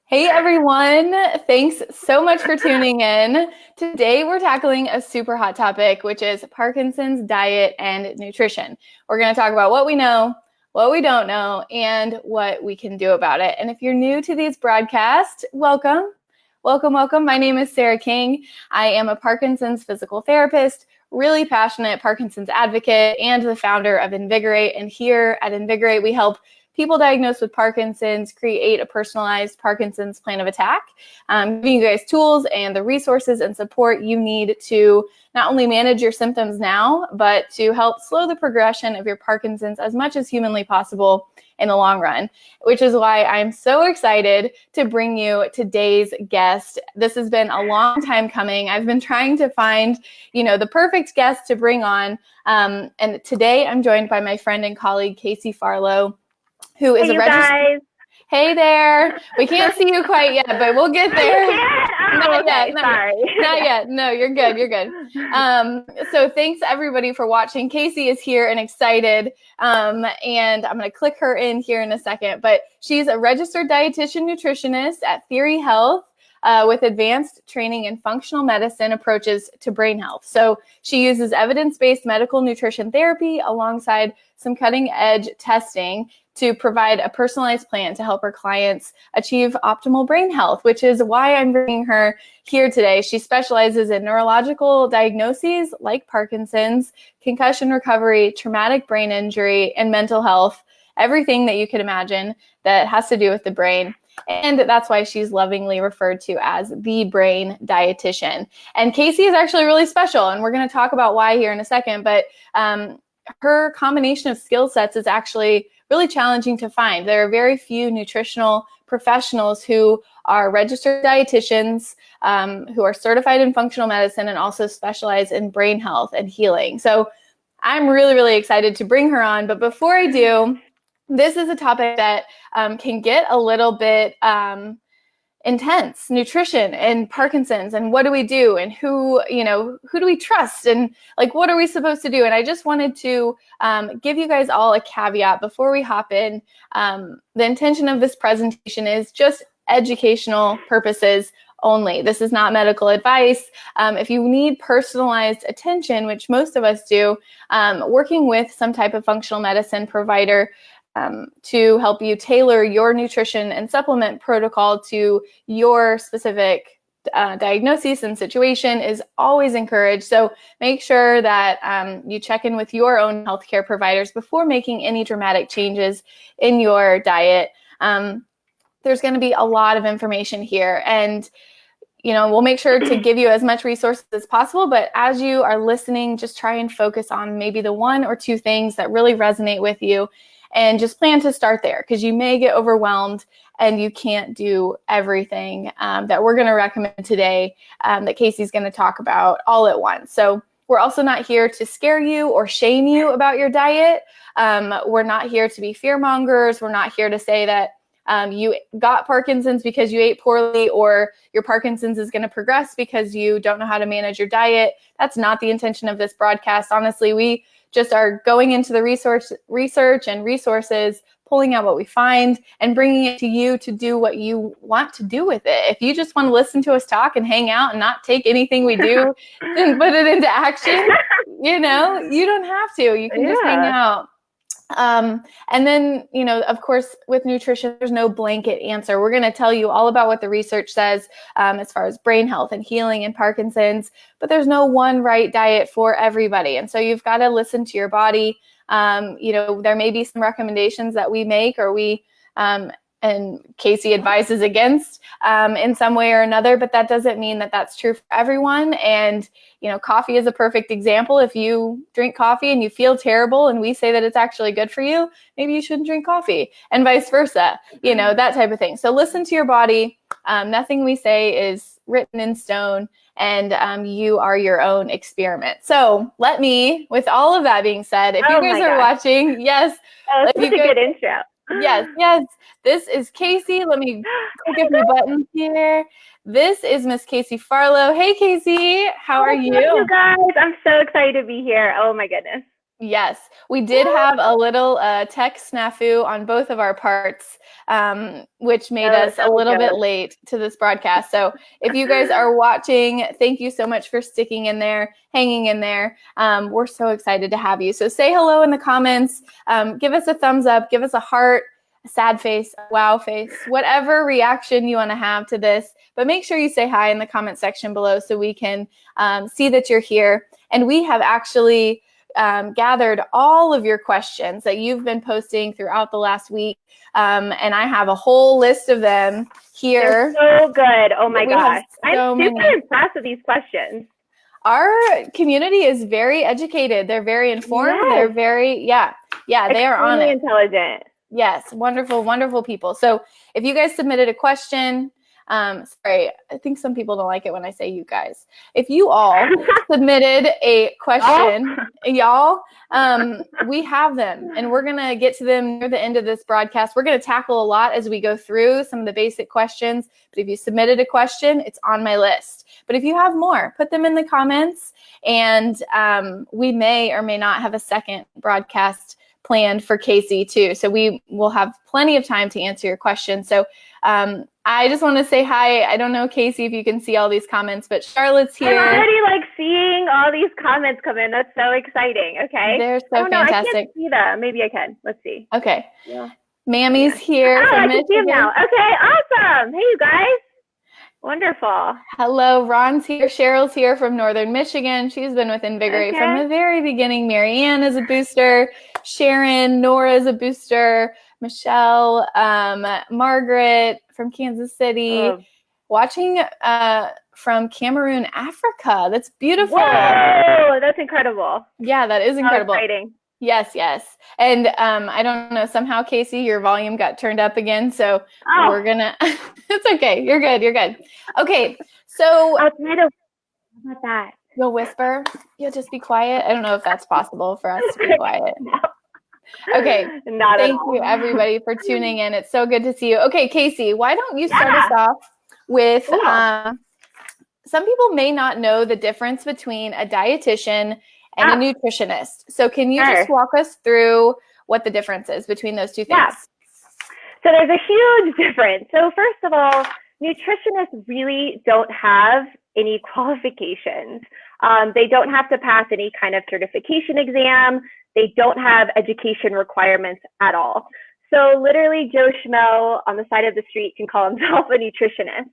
Hey everyone, thanks so much for tuning in. Today we're tackling a super hot topic, which is Parkinson's diet and nutrition. We're going to talk about what we know, what we don't know, and what we can do about it. And if you're new to these broadcasts, welcome. Welcome. My name is Sarah King. I am a Parkinson's physical therapist, really passionate Parkinson's advocate, and the founder of Invigorate. And here at Invigorate, we help people diagnosed with Parkinson's create a personalized Parkinson's plan of attack, giving you guys tools and the resources and support you need to not only manage your symptoms now, but to help slow the progression of your Parkinson's as much as humanly possible in the long run, which is why I'm so excited to bring you today's guest. This has been a long time coming. I've been trying to find, the perfect guest to bring on. And today I'm joined by my friend and colleague, Casey Farlow, who is a registered. Guys. Hey there. We can't see you quite yet, but we'll get there. Not yet. Sorry. Not yet. No, you're good. So thanks everybody for watching. Casey is here and excited. And I'm going to click her in here in a second, but she's a registered dietitian nutritionist at Theory Health. With advanced training in functional medicine approaches to brain health. So she uses evidence-based medical nutrition therapy alongside some cutting-edge testing to provide a personalized plan to help her clients achieve optimal brain health, which is why I'm bringing her here today. She specializes in neurological diagnoses like Parkinson's, concussion recovery, traumatic brain injury, and mental health, everything that you could imagine that has to do with the brain. And that's why she's lovingly referred to as the brain dietitian. And Casey is actually really special, and we're going to talk about why here in a second, but her combination of skill sets is actually really challenging to find. There are very few nutritional professionals who are registered dietitians, who are certified in functional medicine and also specialize in brain health and healing. So I'm really, really excited to bring her on. But before I do, this is a topic that can get a little bit intense. Nutrition and Parkinson's, and what do we do, and who do we trust, and what are we supposed to do? And I just wanted to give you guys all a caveat before we hop in. The intention of this presentation is just educational purposes only. This is not medical advice. If you need personalized attention, which most of us do, working with some type of functional medicine provider to help you tailor your nutrition and supplement protocol to your specific diagnosis and situation is always encouraged. So make sure that you check in with your own healthcare providers before making any dramatic changes in your diet. There's going to be a lot of information here, and we'll make sure to give you as much resources as possible, but as you are listening, just try and focus on maybe the one or two things that really resonate with you. And just plan to start there, because you may get overwhelmed and you can't do everything that we're going to recommend today that Casey's going to talk about all at once. So we're also not here to scare you or shame you about your diet. We're not here to be fear mongers. We're not here to say that you got Parkinson's because you ate poorly, or your Parkinson's is going to progress because you don't know how to manage your diet. That's not the intention of this broadcast. Honestly, we just are going into the research and resources, pulling out what we find and bringing it to you to do what you want to do with it. If you just want to listen to us talk and hang out and not take anything we do and put it into action, you don't have to. You can just hang out. And then, of course, with nutrition, there's no blanket answer. We're going to tell you all about what the research says as far as brain health and healing and Parkinson's, but there's no one right diet for everybody. And so you've got to listen to your body. There may be some recommendations that we make, or and Casey advises against in some way or another, but that doesn't mean that that's true for everyone. And, coffee is a perfect example. If you drink coffee and you feel terrible and we say that it's actually good for you, maybe you shouldn't drink coffee, and vice versa, that type of thing. So listen to your body. Nothing we say is written in stone, and you are your own experiment. So with all of that being said, if you guys are watching, yes. That's a good intro. Yes. This is Casey. Let me click a few buttons here. This is Miss Casey Farlow. Hey, Casey. How are you? You guys. I'm so excited to be here. Oh, my goodness. Yes, we did have a little tech snafu on both of our parts, which made us a little bit late to this broadcast. So if you guys are watching, thank you so much for sticking in there, hanging in there. We're so excited to have you. So say hello in the comments. Give us a thumbs up. Give us a heart, a sad face, a wow face, whatever reaction you want to have to this. But make sure you say hi in the comment section below so we can see that you're here. And we have actually gathered all of your questions that you've been posting throughout the last week. And I have a whole list of them here. They're so good. Oh my gosh. I'm super impressed with these questions. Our community is very educated. They're very informed. Yes. They're very, they are on it. Intelligent. Yes. Wonderful, wonderful people. So if you guys submitted a question, sorry, I think some people don't like it when I say you guys. If you all submitted a question, y'all, we have them and we're going to get to them near the end of this broadcast. We're going to tackle a lot as we go through some of the basic questions. But if you submitted a question, it's on my list. But if you have more, put them in the comments and we may or may not have a second broadcast planned for Casey too. So we will have plenty of time to answer your questions. So I just want to say hi. I don't know, Casey, if you can see all these comments, but Charlotte's here. I'm already seeing all these comments come in. That's so exciting. Okay. They're so fantastic. I can't see them. Maybe I can. Let's see. Okay. Yeah. Mammy's here. I can see them now. Okay. Awesome. Hey, you guys. Wonderful. Hello, Ron's here. Cheryl's here from Northern Michigan. She's been with Invigorate from the very beginning. Marianne is a booster. Sharon, Nora is a booster. Michelle, Margaret from Kansas City. Watching from Cameroon, Africa. That's beautiful. Whoa, that's incredible. Yeah, that is incredible. Exciting. Yes, yes. And I don't know, somehow, Casey, your volume got turned up again. So we're going to, it's okay. You're good. You're good. Okay. So how about that? You'll whisper. You'll just be quiet. I don't know if that's possible for us to be quiet. No. Okay. Thank you, everybody, for tuning in. It's so good to see you. Okay, Casey, why don't you start us off with, some people may not know the difference between a dietitian and a nutritionist. So can you just walk us through what the difference is between those two things? Yeah. So there's a huge difference. So first of all, nutritionists really don't have any qualifications. They don't have to pass any kind of certification exam. They don't have education requirements at all. So literally Joe Schmo on the side of the street can call himself a nutritionist.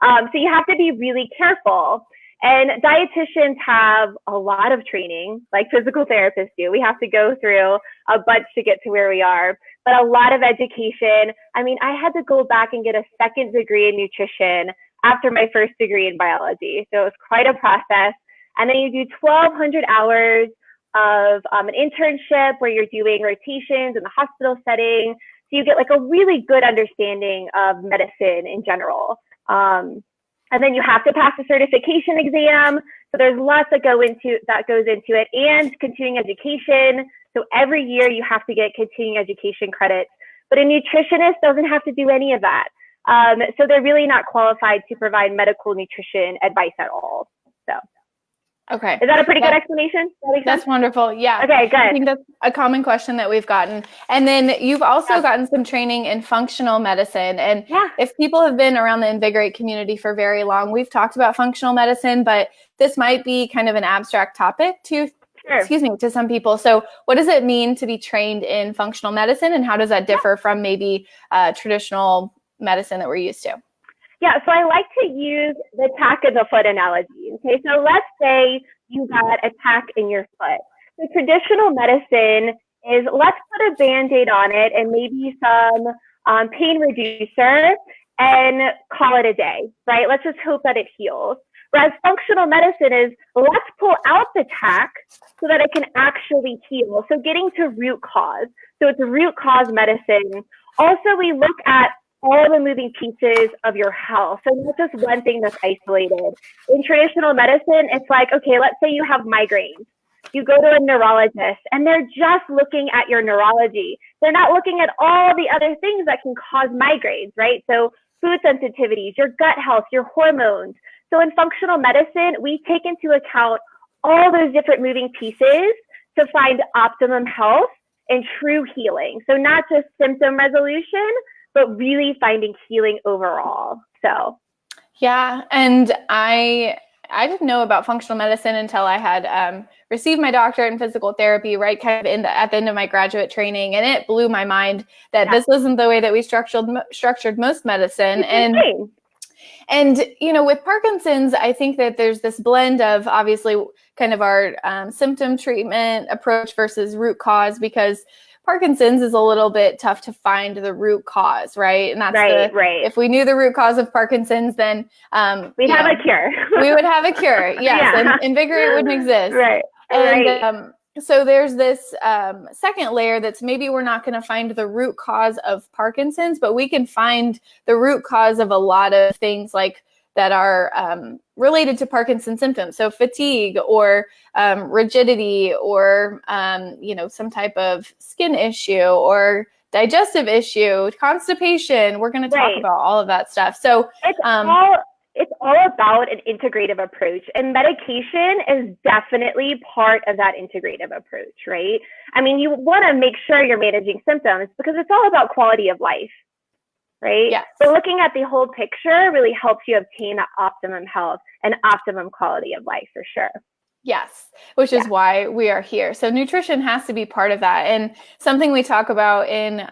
So you have to be really careful. And dietitians have a lot of training, like physical therapists do. We have to go through a bunch to get to where we are, but a lot of education. I mean, I had to go back and get a second degree in nutrition after my first degree in biology. So it was quite a process. And then you do 1,200 hours of an internship where you're doing rotations in the hospital setting. So you get a really good understanding of medicine in general. And then you have to pass a certification exam. So there's lots that goes into it, and continuing education. So every year you have to get continuing education credits, but a nutritionist doesn't have to do any of that. So they're really not qualified to provide medical nutrition advice at all. So. Okay. Is that a pretty good explanation? That's wonderful. Yeah. Okay, good. I think that's a common question that we've gotten. And then you've also gotten some training in functional medicine. And if people have been around the Invigorate community for very long, we've talked about functional medicine, but this might be kind of an abstract topic to some people. So what does it mean to be trained in functional medicine, and how does that differ from maybe traditional medicine that we're used to? Yeah, so I like to use the tack of the foot analogy. Okay, so let's say you got a tack in your foot. So traditional medicine is, let's put a Band-Aid on it and maybe some pain reducer and call it a day, right? Let's just hope that it heals. Whereas functional medicine is, let's pull out the tack so that it can actually heal. So getting to root cause. So it's root cause medicine. Also, we look at all the moving pieces of your health. So not just one thing that's isolated. In traditional medicine, it's okay, let's say you have migraines. You go to a neurologist and they're just looking at your neurology. They're not looking at all the other things that can cause migraines, right? So food sensitivities, your gut health, your hormones. So in functional medicine, we take into account all those different moving pieces to find optimum health and true healing. So not just symptom resolution, but really finding healing overall. So yeah, and I didn't know about functional medicine until I had received my doctorate in physical therapy, right, kind of at the end of my graduate training, and it blew my mind that this wasn't the way that we structured most medicine. And you know, with Parkinson's, I think that there's this blend of obviously kind of our symptom treatment approach versus root cause, because Parkinson's is a little bit tough to find the root cause, right? And that's right. If we knew the root cause of Parkinson's, then we'd have a cure. We would have a cure, yes, and Invigorate wouldn't exist. Right. And so there's this second layer that's maybe we're not going to find the root cause of Parkinson's, but we can find the root cause of a lot of things like that are related to Parkinson's symptoms. So fatigue or rigidity or, you know, some type of skin issue or digestive issue, constipation. We're going to talk about all of that stuff. So it's all about an integrative approach, and medication is definitely part of that integrative approach, right? I mean, you want to make sure you're managing symptoms because it's all about quality of life, right? Yes. So looking at the whole picture really helps you obtain that optimum health and optimum quality of life for sure. Yes, which is why we are here. So nutrition has to be part of that. And something we talk about in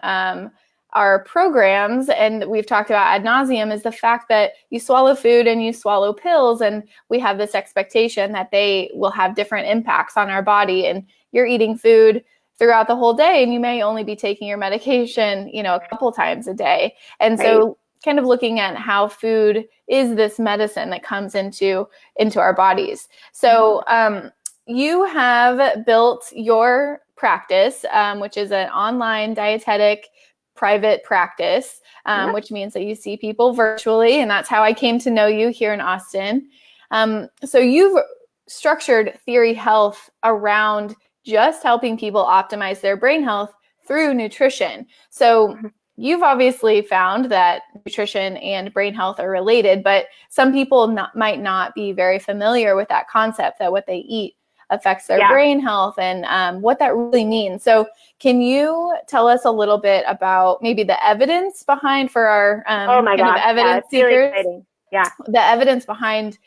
our programs, and we've talked about ad nauseum, is the fact that you swallow food and you swallow pills, and we have this expectation that they will have different impacts on our body. And you're eating food throughout the whole day, and you may only be taking your medication, you know, a couple times a day. And so kind of looking at how food is this medicine that comes into our bodies. So you have built your practice, which is an online dietetic private practice, which means that you see people virtually. And that's how I came to know you here in Austin. So you've structured Theory Health around just helping people optimize their brain health through nutrition. So you've obviously found that nutrition and brain health are related, but some people might not be very familiar with that concept, that what they eat affects their brain health and what that really means. So can you tell us a little bit about maybe the evidence behind for our evidence seekers? Really exciting. Yeah. The evidence behind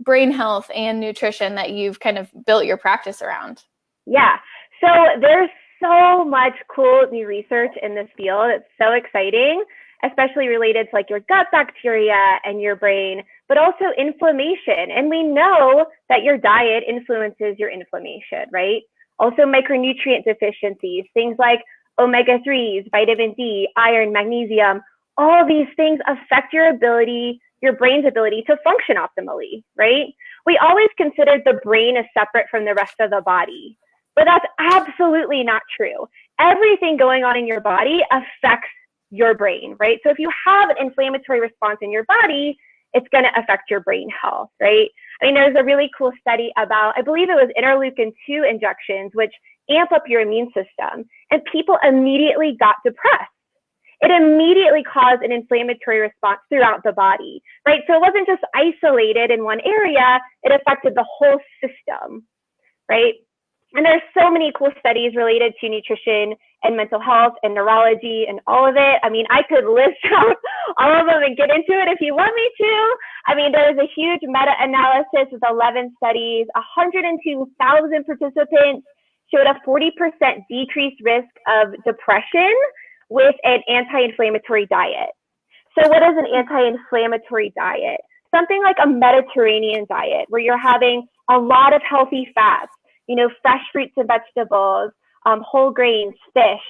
brain health and nutrition that you've kind of built your practice around? Yeah. So there's so much cool new research in this field. It's so exciting, especially related to like your gut bacteria and your brain, but also inflammation. And we know that your diet influences your inflammation, right? Also micronutrient deficiencies, things like omega-3s, vitamin D, iron, magnesium, all these things affect your brain's ability to function optimally, right? We always considered the brain as separate from the rest of the body, but that's absolutely not true. Everything going on in your body affects your brain, right? So if you have an inflammatory response in your body, it's going to affect your brain health, right? I mean, there's a really cool study about, I believe it was interleukin-2 injections, which amp up your immune system, and people immediately got depressed. It immediately caused an inflammatory response throughout the body, right? So it wasn't just isolated in one area, it affected the whole system, right? And there's so many cool studies related to nutrition and mental health and neurology and all of it. I mean, I could list out all of them and get into it if you want me to. I mean, there's a huge meta-analysis with 11 studies, 102,000 participants showed a 40% decreased risk of depression with an anti-inflammatory diet. So what is an anti-inflammatory diet? Something like a Mediterranean diet where you're having a lot of healthy fats, you know, fresh fruits and vegetables, whole grains, fish.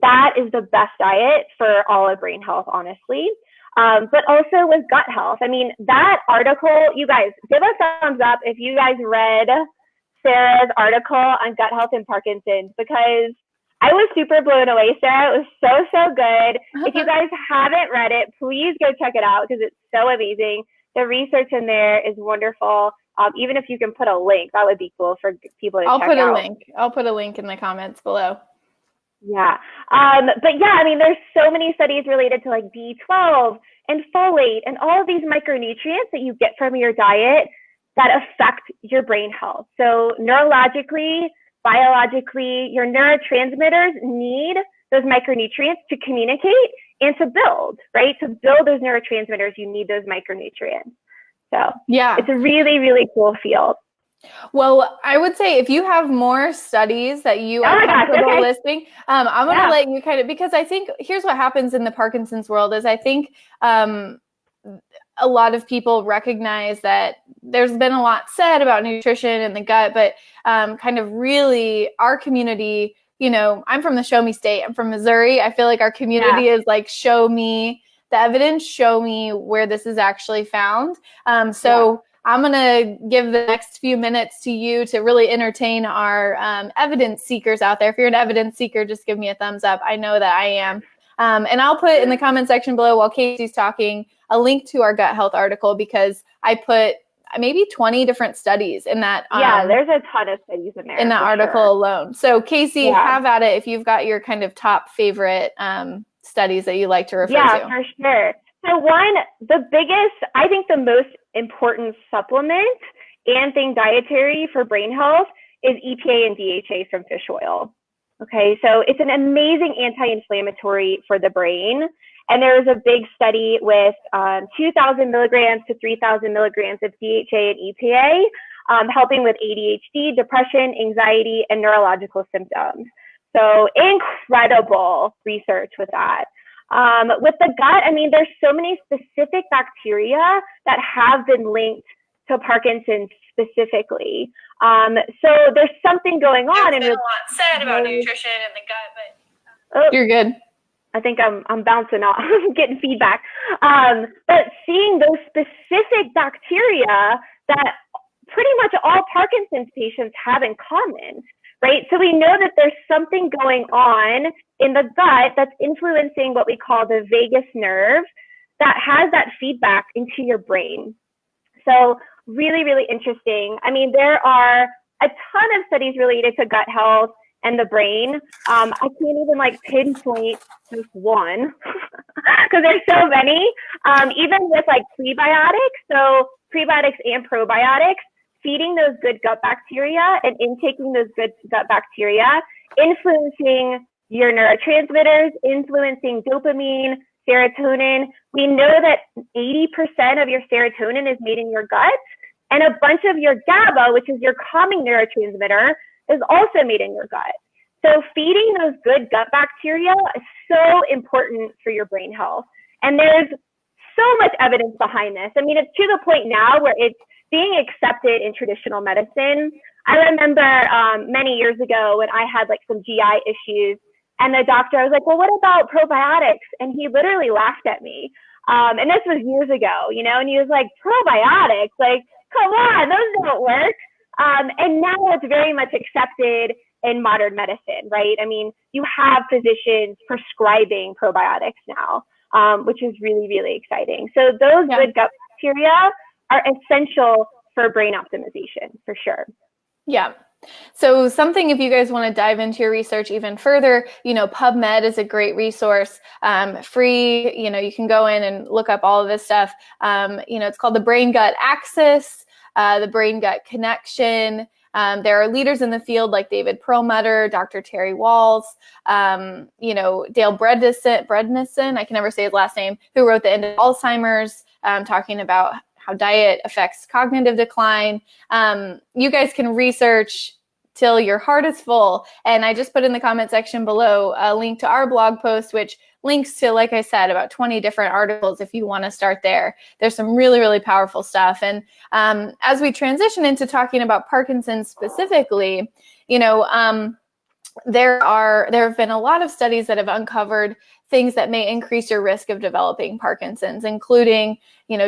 That is the best diet for all of brain health, honestly. But also with gut health. I mean, that article, you guys, give a thumbs up if you guys read Sarah's article on gut health and Parkinson's, because I was super blown away, Sarah. It was so good. If you guys haven't read it, please go check it out because it's so amazing. The research in there is wonderful. Even if you can put a link, that would be cool for people to check out. I'll put a link in the comments below. Yeah. But yeah, I mean, there's so many studies related to like B12 and folate and all of these micronutrients that you get from your diet that affect your brain health. So neurologically, biologically, your neurotransmitters need those micronutrients to communicate and to build, right? To build those neurotransmitters, you need those micronutrients. So yeah, it's a really, really cool field. Well, I would say if you have more studies that you are comfortable listing, I'm going to let you kind of, because I think here's what happens in the Parkinson's world is I think a lot of people recognize that there's been a lot said about nutrition and the gut, but kind of really our community, you know, I'm from the Show Me State. I'm from Missouri. I feel like our community is like, show me the evidence, show me where this is actually found. I'm going to give the next few minutes to you to really entertain our evidence seekers out there. If you're an evidence seeker, just give me a thumbs up. I know that I am. And I'll put in the comment section below while Casey's talking a link to our gut health article, because I put maybe 20 different studies in that. There's a ton of studies in there. In that article alone. So Casey, have at it if you've got your kind of top favorite studies that you like to refer to. Yeah, for sure. So I think the most important supplement and thing dietary for brain health is EPA and DHA from fish oil. Okay, so it's an amazing anti-inflammatory for the brain. And there was a big study with 2,000 milligrams to 3,000 milligrams of DHA and EPA, helping with ADHD, depression, anxiety, and neurological symptoms. So incredible research with that. With the gut, I mean, there's so many specific bacteria that have been linked to Parkinson's specifically. So there's something going on. There's been a lot said about nutrition and the gut, but you're good. I think I'm bouncing off, getting feedback. But seeing those specific bacteria that pretty much all Parkinson's patients have in common, right? So we know that there's something going on in the gut that's influencing what we call the vagus nerve that has that feedback into your brain. So really, really interesting. I mean, there are a ton of studies related to gut health and the brain. I can't even pinpoint just one because there's so many. Even with prebiotics, so prebiotics and probiotics, feeding those good gut bacteria and intaking those good gut bacteria, influencing your neurotransmitters, influencing dopamine, serotonin. We know that 80% of your serotonin is made in your gut, and a bunch of your GABA, which is your calming neurotransmitter, is also made in your gut. So feeding those good gut bacteria is so important for your brain health. And there's so much evidence behind this. I mean, it's to the point now where it's being accepted in traditional medicine. I remember many years ago when I had some GI issues, and the doctor, I was like, well, what about probiotics? And he literally laughed at me. And this was years ago, and he was like, probiotics? Come on, those don't work. And now it's very much accepted in modern medicine, right? I mean, you have physicians prescribing probiotics now, which is really, really exciting. So those good gut bacteria are essential for brain optimization, for sure. Yeah. So something, if you guys want to dive into your research even further, PubMed is a great resource, free, you can go in and look up all of this stuff. It's called the Brain Gut Axis, the Brain Gut Connection. There are leaders in the field like David Perlmutter, Dr. Terry Walls, Dale Bredesen, I can never say his last name, who wrote The End of Alzheimer's, talking about how diet affects cognitive decline. You guys can research till your heart is full. And I just put in the comment section below a link to our blog post, which links to, like I said, about 20 different articles if you want to start there. There's some really, really powerful stuff. And as we transition into talking about Parkinson's specifically, there have been a lot of studies that have uncovered things that may increase your risk of developing Parkinson's, including,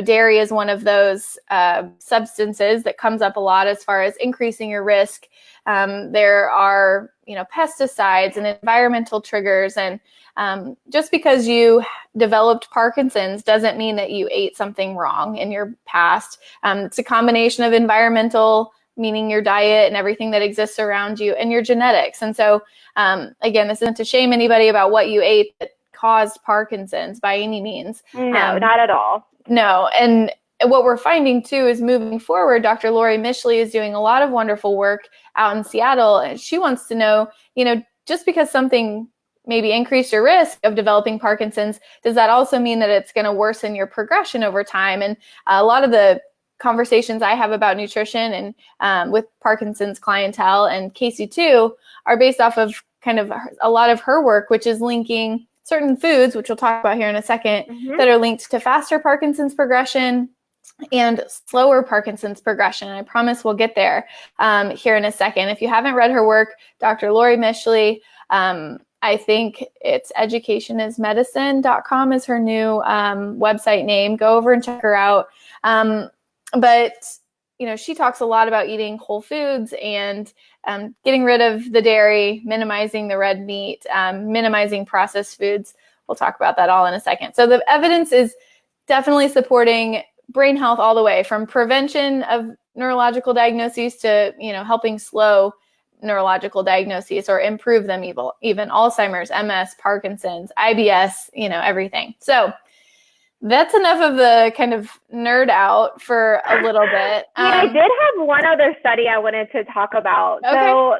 dairy is one of those substances that comes up a lot as far as increasing your risk. There are, pesticides and environmental triggers. And just because you developed Parkinson's doesn't mean that you ate something wrong in your past. It's a combination of environmental, meaning your diet and everything that exists around you, and your genetics. And so, again, this isn't to shame anybody about what you ate that caused Parkinson's by any means. No, not at all. No. And what we're finding too is moving forward, Dr. Lori Mishley is doing a lot of wonderful work out in Seattle. And she wants to know, just because something maybe increased your risk of developing Parkinson's, does that also mean that it's going to worsen your progression over time? And a lot of the conversations I have about nutrition and with Parkinson's clientele, and Casey too, are based off of kind of a lot of her work, which is linking certain foods, which we'll talk about here in a second, that are linked to faster Parkinson's progression and slower Parkinson's progression. I promise we'll get there here in a second. If you haven't read her work, Dr. Lori Mishley, I think it's educationismedicine.com is her new website name. Go over and check her out. But she talks a lot about eating whole foods and getting rid of the dairy, minimizing the red meat, minimizing processed foods. We'll talk about that all in a second. So the evidence is definitely supporting brain health all the way, from prevention of neurological diagnoses to, helping slow neurological diagnoses or improve them, even Alzheimer's, MS, Parkinson's, IBS, everything. So that's enough of the kind of nerd out for a little bit. I did have one other study I wanted to talk about. Okay. So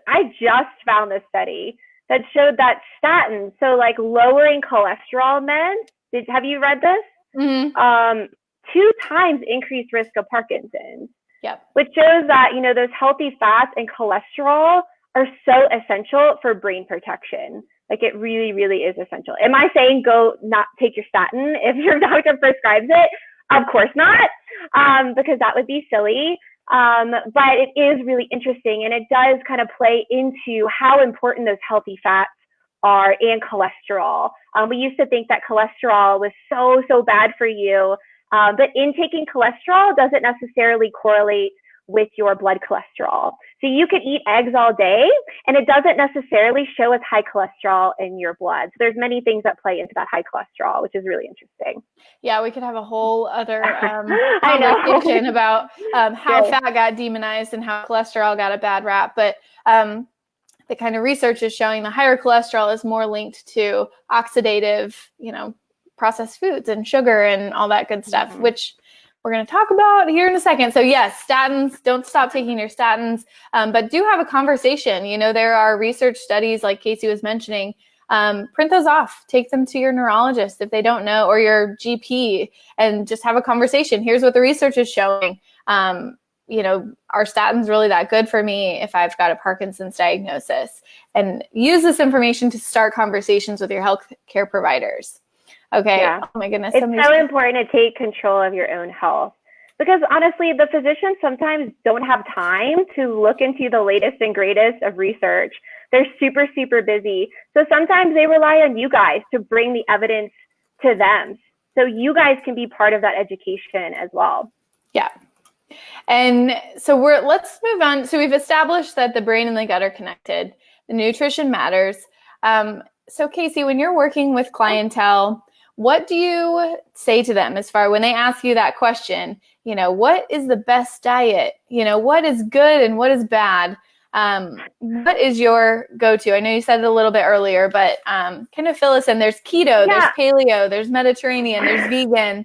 I just found this study that showed that statins, so like lowering cholesterol meds, have you read this? Mm-hmm. 2 times increased risk of Parkinson's. Yep. Which shows that, those healthy fats and cholesterol are so essential for brain protection. Like, it really, really is essential. Am I saying go not take your statin if your doctor prescribes it? Of course not, because that would be silly. But it is really interesting, and it does kind of play into how important those healthy fats are and cholesterol. We used to think that cholesterol was so bad for you, but intaking cholesterol doesn't necessarily correlate with your blood cholesterol. So you could eat eggs all day, and it doesn't necessarily show as high cholesterol in your blood. So there's many things that play into that high cholesterol, which is really interesting. Yeah, we could have a whole other conversation about how fat got demonized and how cholesterol got a bad rap. But the kind of research is showing the higher cholesterol is more linked to oxidative, processed foods and sugar and all that good stuff, which we're going to talk about here in a second. So yes, statins, don't stop taking your statins, but do have a conversation. There are research studies like Casey was mentioning. Print those off, take them to your neurologist if they don't know, or your GP, and just have a conversation. Here's what the research is showing. Are statins really that good for me if I've got a Parkinson's diagnosis? And use this information to start conversations with your healthcare providers. Okay. Yeah. Oh my goodness. It's so important to take control of your own health, because honestly, the physicians sometimes don't have time to look into the latest and greatest of research. They're super, super busy. So sometimes they rely on you guys to bring the evidence to them, so you guys can be part of that education as well. Yeah. And so let's move on. So we've established that the brain and the gut are connected. The nutrition matters. So Casey, when you're working with clientele, what do you say to them as far when they ask you that question? What is the best diet? What is good and what is bad? What is your go-to? I know you said it a little bit earlier, but kind of fill us in. There's keto, there's paleo, there's Mediterranean, there's vegan.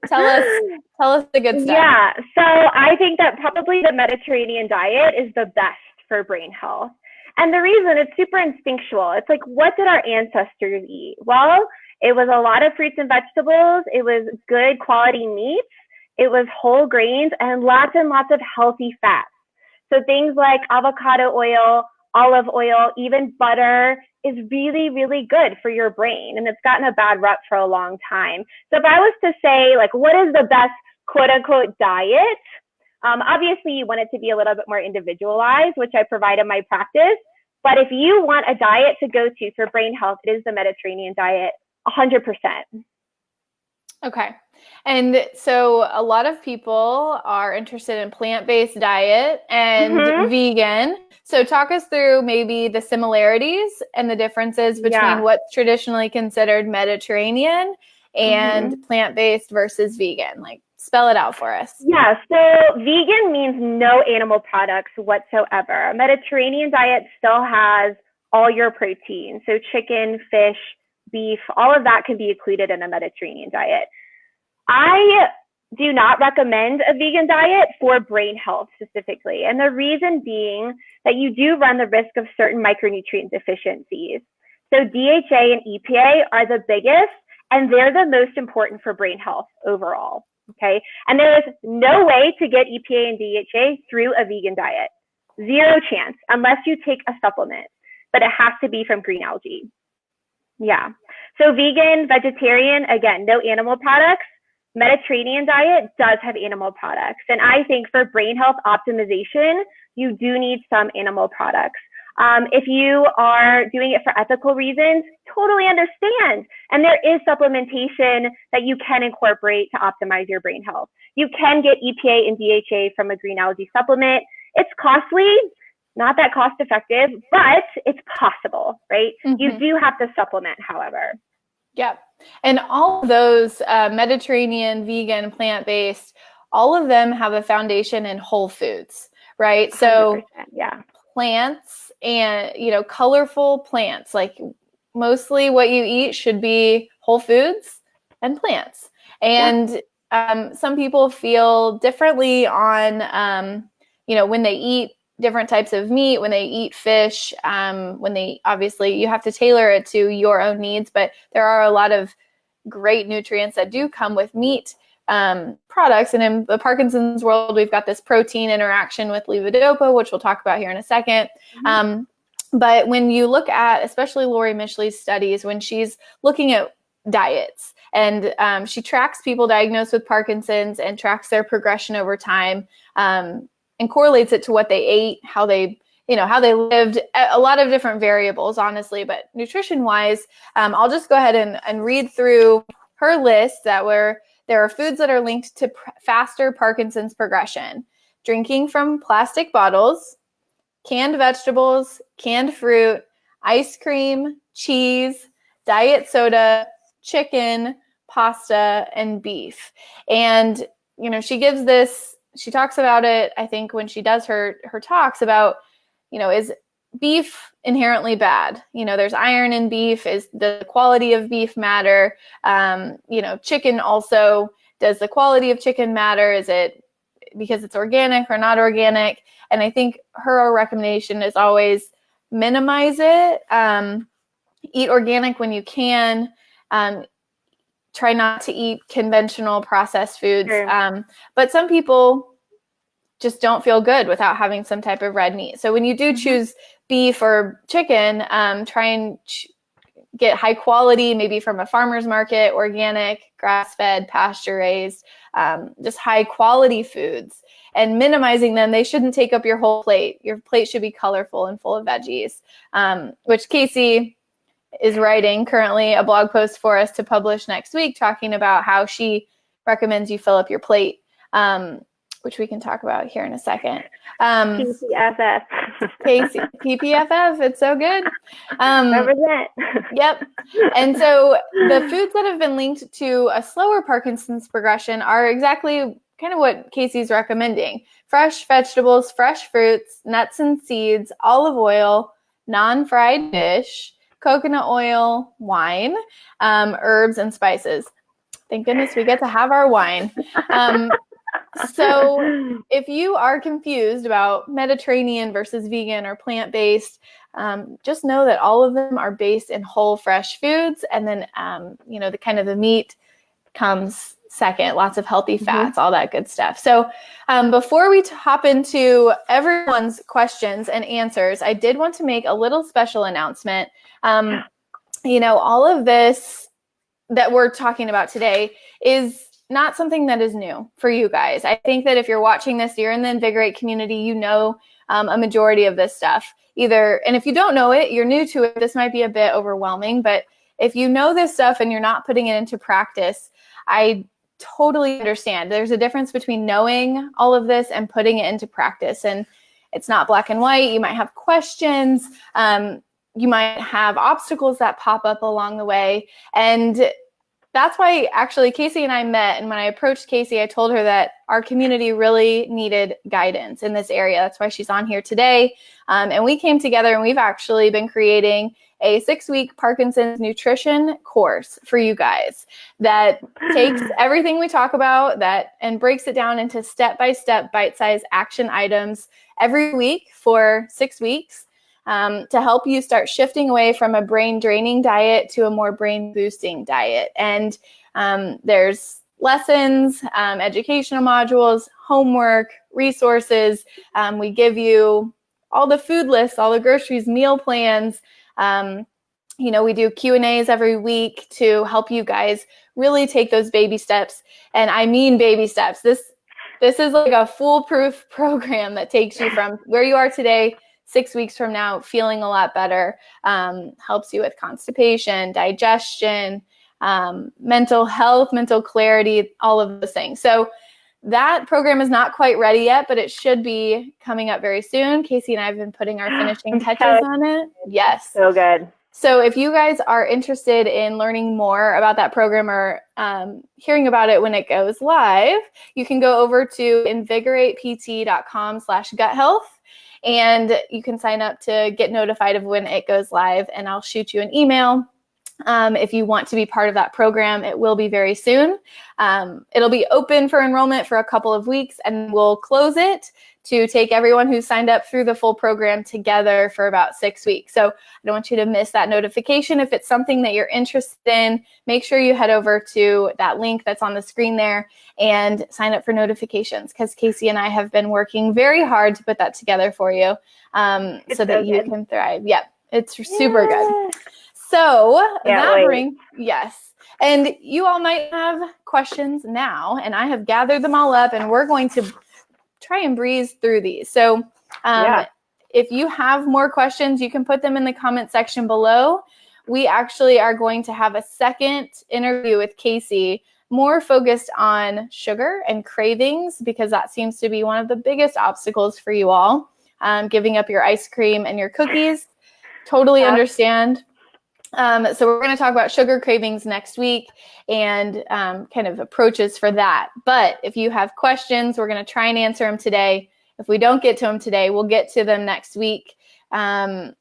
Tell us the good stuff. Yeah, so I think that probably the Mediterranean diet is the best for brain health. And the reason, it's super instinctual. It's like, what did our ancestors eat? Well, it was a lot of fruits and vegetables. It was good quality meats. It was whole grains and lots of healthy fats. So things like avocado oil, olive oil, even butter is really, really good for your brain. And it's gotten a bad rep for a long time. So if I was to say, like, what is the best quote unquote diet? Obviously you want it to be a little bit more individualized, which I provide in my practice. But if you want a diet to go to for brain health, it is the Mediterranean diet, 100%. Okay. And so a lot of people are interested in plant-based diet and vegan. So talk us through maybe the similarities and the differences between what's traditionally considered Mediterranean and plant-based versus vegan. Like, spell it out for us. Yeah, so vegan means no animal products whatsoever. A Mediterranean diet still has all your protein. So chicken, fish, beef, all of that can be included in a Mediterranean diet. I do not recommend a vegan diet for brain health specifically. And the reason being that you do run the risk of certain micronutrient deficiencies. So DHA and EPA are the biggest, and they're the most important for brain health overall. Okay. And there is no way to get EPA and DHA through a vegan diet. Zero chance, unless you take a supplement, but it has to be from green algae. Yeah. So vegan, vegetarian, again, no animal products. Mediterranean diet does have animal products. And I think for brain health optimization, you do need some animal products. If you are doing it for ethical reasons, totally understand. And there is supplementation that you can incorporate to optimize your brain health. You can get EPA and DHA from a green algae supplement. It's costly, not that cost effective, but it's possible, right? Mm-hmm. You do have to supplement, however. Yep. And all of those Mediterranean, vegan, plant-based, all of them have a foundation in whole foods, right? So yeah. Plants and, colorful plants, like mostly what you eat should be whole foods and plants. And some people feel differently on, when they eat different types of meat, when they eat fish, obviously you have to tailor it to your own needs, but there are a lot of great nutrients that do come with meat products. And in the Parkinson's world, we've got this protein interaction with levodopa, which we'll talk about here in a second. Mm-hmm. But when you look at, especially Lori Mishley's studies, when she's looking at diets and she tracks people diagnosed with Parkinson's and tracks their progression over time, and correlates it to what they ate, how they lived, a lot of different variables, honestly. But nutrition-wise, I'll just go ahead and read through her list there are foods that are linked to faster Parkinson's progression. Drinking from plastic bottles, canned vegetables, canned fruit, ice cream, cheese, diet soda, chicken, pasta, and beef. And, she talks about it, I think, when she does her talks about, is beef inherently bad? There's iron in beef. Is the quality of beef matter? Chicken also, does the quality of chicken matter? Is it because it's organic or not organic? And I think her recommendation is always minimize it. Eat organic when you can. Try not to eat conventional processed foods. Sure. But some people just don't feel good without having some type of red meat. So when you do choose beef or chicken, try and get high quality, maybe from a farmer's market, organic, grass-fed, pasture-raised, just high quality foods. And minimizing them, they shouldn't take up your whole plate. Your plate should be colorful and full of veggies, which Casey is writing currently a blog post for us to publish next week, talking about how she recommends you fill up your plate, which we can talk about here in a second. PPFF. Casey, PPFF, it's so good. Represent. Yep. And so the foods that have been linked to a slower Parkinson's progression are exactly kind of what Casey's recommending. Fresh vegetables, fresh fruits, nuts and seeds, olive oil, non-fried fish, coconut oil, wine, herbs, and spices. Thank goodness we get to have our wine. So if you are confused about Mediterranean versus vegan or plant-based, just know that all of them are based in whole, fresh foods. And then, the meat comes second, lots of healthy fats, all that good stuff. So before we hop into everyone's questions and answers, I did want to make a little special announcement. All of this that we're talking about today is not something that is new for you guys. I think that if you're watching this, you're in the Invigorate community, a majority of this stuff. And if you don't know it, you're new to it, this might be a bit overwhelming, but if you know this stuff and you're not putting it into practice, I totally understand. There's a difference between knowing all of this and putting it into practice. And it's not black and white. You might have questions. You might have obstacles that pop up along the way. And that's why actually Casey and I met. And when I approached Casey, I told her that our community really needed guidance in this area. That's why she's on here today. And we came together and we've actually been creating a 6-week Parkinson's nutrition course for you guys that takes everything we talk about and breaks it down into step-by-step bite-sized action items every week for 6 weeks to help you start shifting away from a brain-draining diet to a more brain-boosting diet. And there's lessons, educational modules, homework, resources. We give you all the food lists, all the groceries, meal plans. We do Q&As every week to help you guys really take those baby steps. And I mean baby steps. This is like a foolproof program that takes you from where you are today, 6 weeks from now, feeling a lot better, helps you with constipation, digestion, mental health, mental clarity, all of those things. So that program is not quite ready yet, but it should be coming up very soon. Casey and I have been putting our finishing touches on it. Yes. So good. So if you guys are interested in learning more about that program or hearing about it when it goes live, you can go over to invigoratept.com/gut health, and you can sign up to get notified of when it goes live, and I'll shoot you an email. If you want to be part of that program, it will be very soon. It'll be open for enrollment for a couple of weeks, and we'll close it to take everyone who signed up through the full program together for about 6 weeks. So I don't want you to miss that notification. If it's something that you're interested in, make sure you head over to that link that's on the screen there and sign up for notifications, because Casey and I have been working very hard to put that together for you so that you can thrive. Yep, it's super good. So yes. And you all might have questions now, and I have gathered them all up, and we're going to try and breeze through these. So if you have more questions, you can put them in the comment section below. We actually are going to have a second interview with Casey, more focused on sugar and cravings, because that seems to be one of the biggest obstacles for you all, giving up your ice cream and your cookies. Totally understand. So we're going to talk about sugar cravings next week and kind of approaches for that. But if you have questions, we're going to try and answer them today. If we don't get to them today, we'll get to them next week. I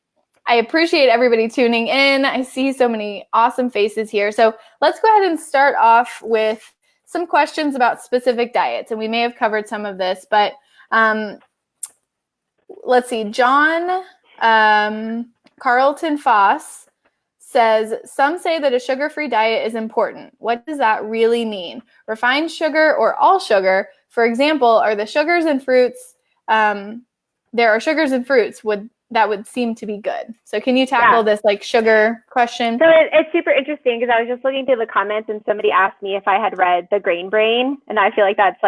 appreciate everybody tuning in. I see so many awesome faces here. So let's go ahead and start off with some questions about specific diets. And we may have covered some of this, but let's see. John Carlton Foss says, some say that a sugar-free diet is important. What does that really mean? Refined sugar or all sugar? For example, are the sugars in fruits, there are sugars in fruits that would seem to be good. So can you tackle this sugar question? So it's super interesting, because I was just looking through the comments and somebody asked me if I had read The Grain Brain, and I feel like that's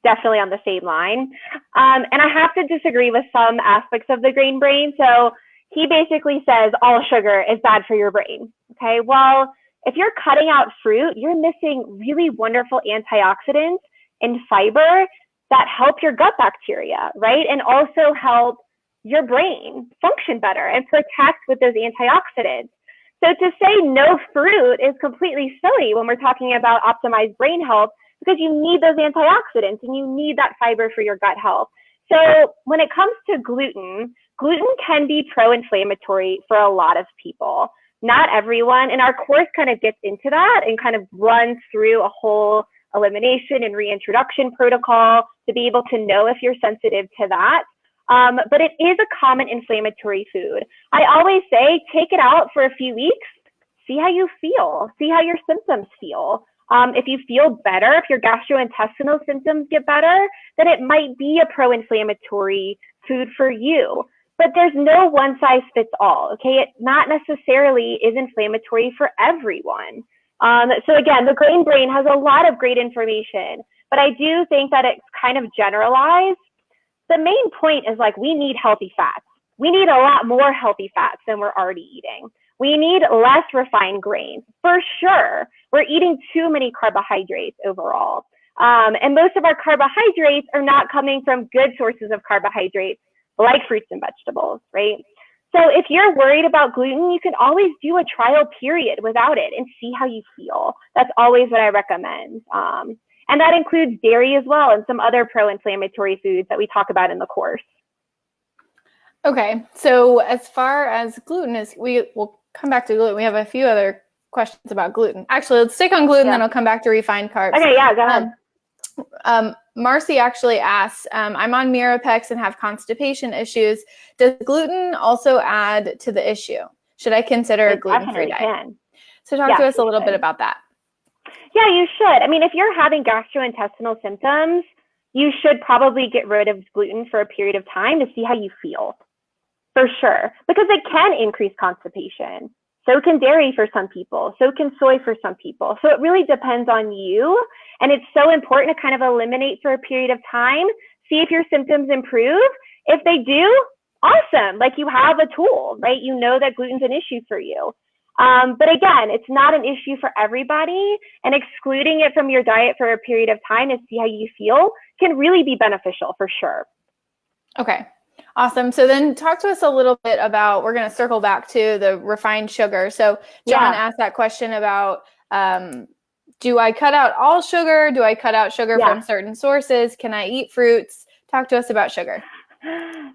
definitely on the same line. And I have to disagree with some aspects of The Grain Brain. So he basically says all sugar is bad for your brain. Okay, well, if you're cutting out fruit, you're missing really wonderful antioxidants and fiber that help your gut bacteria, right? And also help your brain function better and protect with those antioxidants. So to say no fruit is completely silly when we're talking about optimized brain health, because you need those antioxidants and you need that fiber for your gut health. So when it comes to gluten can be pro-inflammatory for a lot of people. Not everyone, and our course kind of gets into that and kind of runs through a whole elimination and reintroduction protocol to be able to know if you're sensitive to that. But it is a common inflammatory food. I always say, take it out for a few weeks, see how you feel, see how your symptoms feel. If you feel better, if your gastrointestinal symptoms get better, then it might be a pro-inflammatory food for you. But there's no one size fits all, okay? It not necessarily is inflammatory for everyone. So again, The Grain Brain has a lot of great information, but I do think that it's kind of generalized. The main point is we need healthy fats. We need a lot more healthy fats than we're already eating. We need less refined grains, for sure. We're eating too many carbohydrates overall. And most of our carbohydrates are not coming from good sources of carbohydrates, like fruits and vegetables, right? So if you're worried about gluten, you can always do a trial period without it and see how you feel. That's always what I recommend. And that includes dairy as well, and some other pro-inflammatory foods that we talk about in the course. Okay, so as far as gluten is, we'll come back to gluten. We have a few other questions about gluten. Actually, let's stick on gluten, then I'll come back to refined carbs. Okay, yeah, go ahead. Marcy actually asks, I'm on Mirapex and have constipation issues. Does gluten also add to the issue? Should I consider a gluten-free diet? Can. So talk to us a little bit about that. Yeah, you should. I mean, if you're having gastrointestinal symptoms, you should probably get rid of gluten for a period of time to see how you feel, for sure, because it can increase constipation. So can dairy for some people. So can soy for some people. So it really depends on you. And it's so important to kind of eliminate for a period of time, see if your symptoms improve. If they do, awesome. Like you have a tool, right? You know that gluten's an issue for you. But again, it's not an issue for everybody, and excluding it from your diet for a period of time to see how you feel can really be beneficial for sure. Okay. Awesome. So then talk to us a little bit about, we're going to circle back to the refined sugar. So John asked that question about, do I cut out all sugar? Do I cut out sugar from certain sources? Can I eat fruits? Talk to us about sugar.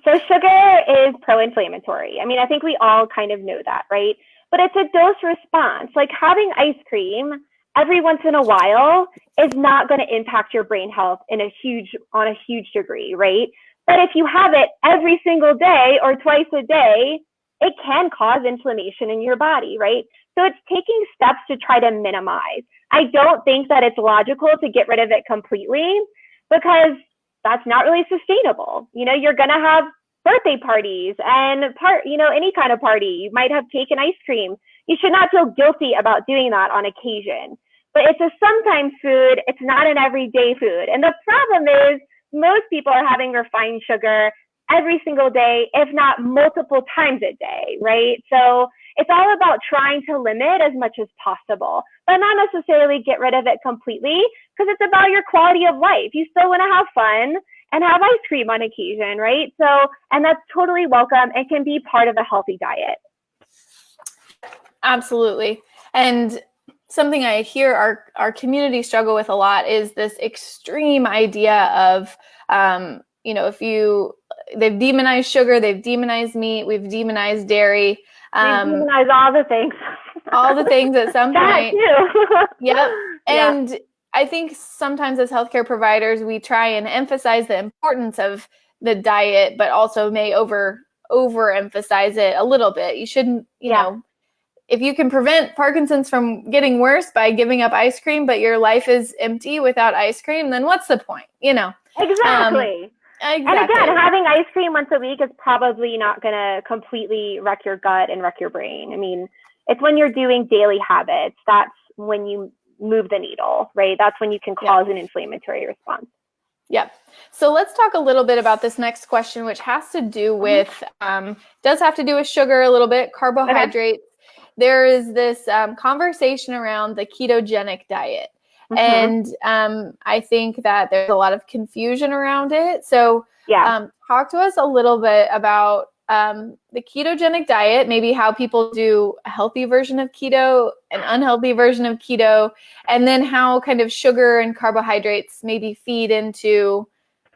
So sugar is pro-inflammatory. I mean, I think we all kind of know that, right? But it's a dose response. Like having ice cream every once in a while is not going to impact your brain health on a huge degree, right? But if you have it every single day or twice a day, it can cause inflammation in your body, right? So it's taking steps to try to minimize. I don't think that it's logical to get rid of it completely because that's not really sustainable. You know, you're going to have birthday parties and any kind of party. You might have cake and ice cream. You should not feel guilty about doing that on occasion. But it's a sometimes food. It's not an everyday food. And the problem is most people are having refined sugar every single day, if not multiple times a day, right? So it's all about trying to limit as much as possible, but not necessarily get rid of it completely because it's about your quality of life. You still want to have fun and have ice cream on occasion, right? So, and that's totally welcome and can be part of a healthy diet. Absolutely. And something I hear our community struggle with a lot is this extreme idea of, they've demonized sugar, they've demonized meat, we've demonized dairy. We've demonized all the things. All the things at some point. That too. Yep. And I think sometimes as healthcare providers, we try and emphasize the importance of the diet, but also may overemphasize it a little bit. You shouldn't, you know, if you can prevent Parkinson's from getting worse by giving up ice cream, but your life is empty without ice cream, then what's the point? You know? Exactly. And again, having ice cream once a week is probably not going to completely wreck your gut and wreck your brain. I mean, it's when you're doing daily habits, that's when you move the needle, right? That's when you can cause an inflammatory response. Yep. So let's talk a little bit about this next question, which has to do with, does have to do with sugar a little bit, carbohydrates. Okay. There is this conversation around the ketogenic diet. And I think that there's a lot of confusion around it. So talk to us a little bit about the ketogenic diet, maybe how people do a healthy version of keto, an unhealthy version of keto, and then how kind of sugar and carbohydrates maybe feed into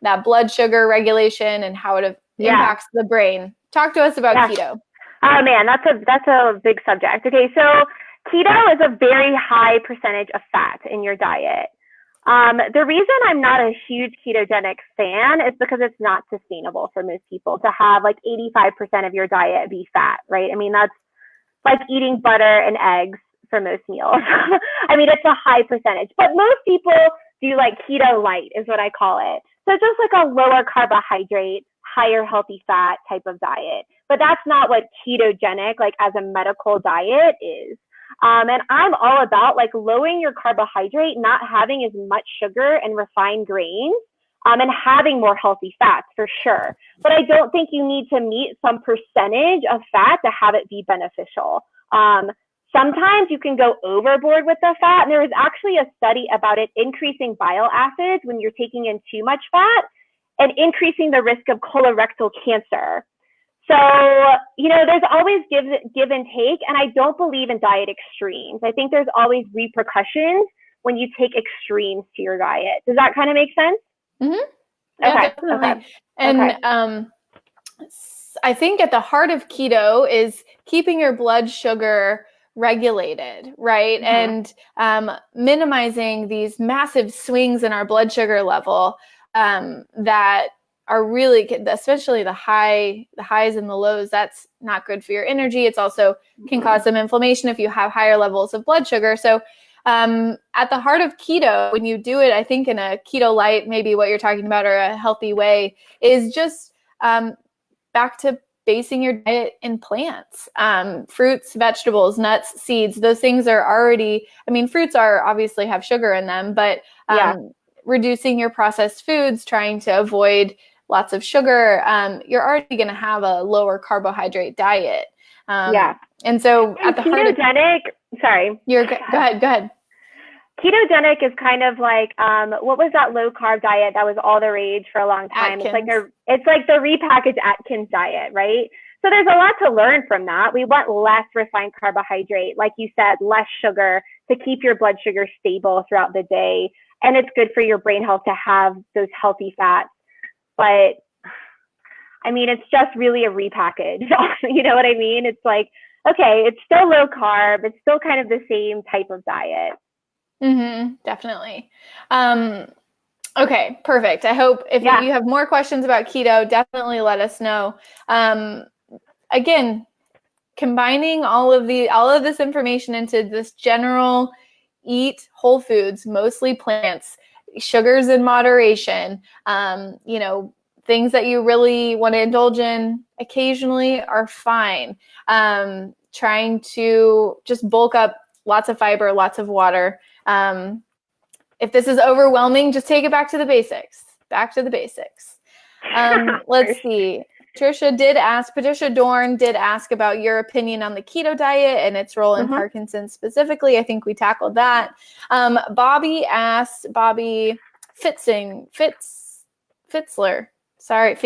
that blood sugar regulation and how it impacts the brain. Talk to us about keto. Oh man, that's a big subject. Okay, so keto is a very high percentage of fat in your diet. The reason I'm not a huge ketogenic fan is because it's not sustainable for most people to have like 85% of your diet be fat, right? I mean, that's like eating butter and eggs for most meals. I mean, it's a high percentage, but most people do like keto light is what I call it. So just like a lower carbohydrate, higher healthy fat type of diet. But that's not what ketogenic, like as a medical diet is. And I'm all about like lowering your carbohydrate, not having as much sugar and refined grains, and having more healthy fats for sure. But I don't think you need to meet some percentage of fat to have it be beneficial. Sometimes you can go overboard with the fat. And there was actually a study about it increasing bile acids when you're taking in too much fat and increasing the risk of colorectal cancer. So, you know, there's always give and take, and I don't believe in diet extremes. I think there's always repercussions when you take extremes to your diet. Does that kind of make sense? Mm-hmm. Yeah, definitely. And I think at the heart of keto is keeping your blood sugar regulated, right? And minimizing these massive swings in our blood sugar level that are really, especially the highs and the lows. That's not good for your energy. It's also can cause some inflammation if you have higher levels of blood sugar. So at the heart of keto, when you do it, I think in a keto light, maybe what you're talking about, or a healthy way, is just back to basing your diet in plants, fruits, vegetables, nuts, seeds. Those things are already, I mean, fruits are obviously have sugar in them, but reducing your processed foods, trying to avoid lots of sugar, you're already going to have a lower carbohydrate diet. And so at the heart of go ahead. Ketogenic is kind of like, what was that low carb diet that was all the rage for a long time? Atkins. It's like the repackaged Atkins diet, right? So there's a lot to learn from that. We want less refined carbohydrate, like you said, less sugar to keep your blood sugar stable throughout the day. And it's good for your brain health to have those healthy fats. But I mean, it's just really a repackage. You know what I mean? It's like, okay, it's still low carb. It's still kind of the same type of diet. Definitely. Okay, perfect. I hope if you have more questions about keto, definitely let us know. Again, combining all of this information into this general eat whole foods, mostly plants, sugars in moderation, things that you really want to indulge in occasionally are fine. Trying to just bulk up, lots of fiber, lots of water. If this is overwhelming, just take it back to the basics. Let's see. Patricia Dorn did ask about your opinion on the keto diet and its role in Parkinson's specifically. I think we tackled that. Bobby Fitzler. Sorry,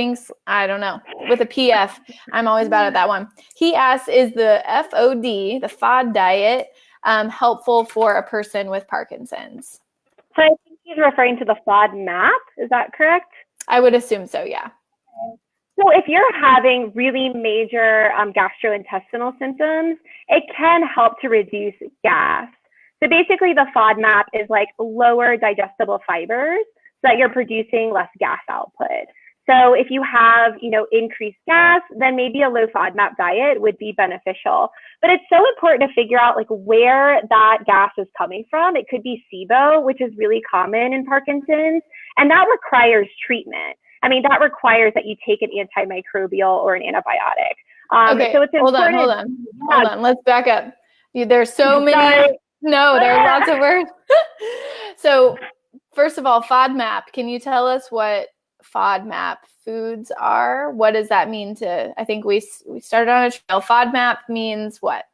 I don't know, with a PF. I'm always bad at that one. He asks, is the FOD diet, helpful for a person with Parkinson's? So I think he's referring to the FODMAP. Is that correct? I would assume so, yeah. So if you're having really major gastrointestinal symptoms, it can help to reduce gas. So basically the FODMAP is like lower digestible fibers so that you're producing less gas output. So if you have, increased gas, then maybe a low FODMAP diet would be beneficial. But it's so important to figure out like where that gas is coming from. It could be SIBO, which is really common in Parkinson's, and that requires treatment. I mean, that requires that you take an antimicrobial or an antibiotic. Okay, so it's important. Hold on. Let's back up. There's so many. No, there are lots of words. So first of all, FODMAP, can you tell us what FODMAP foods are? What does that mean I think we started on a trail. FODMAP means what?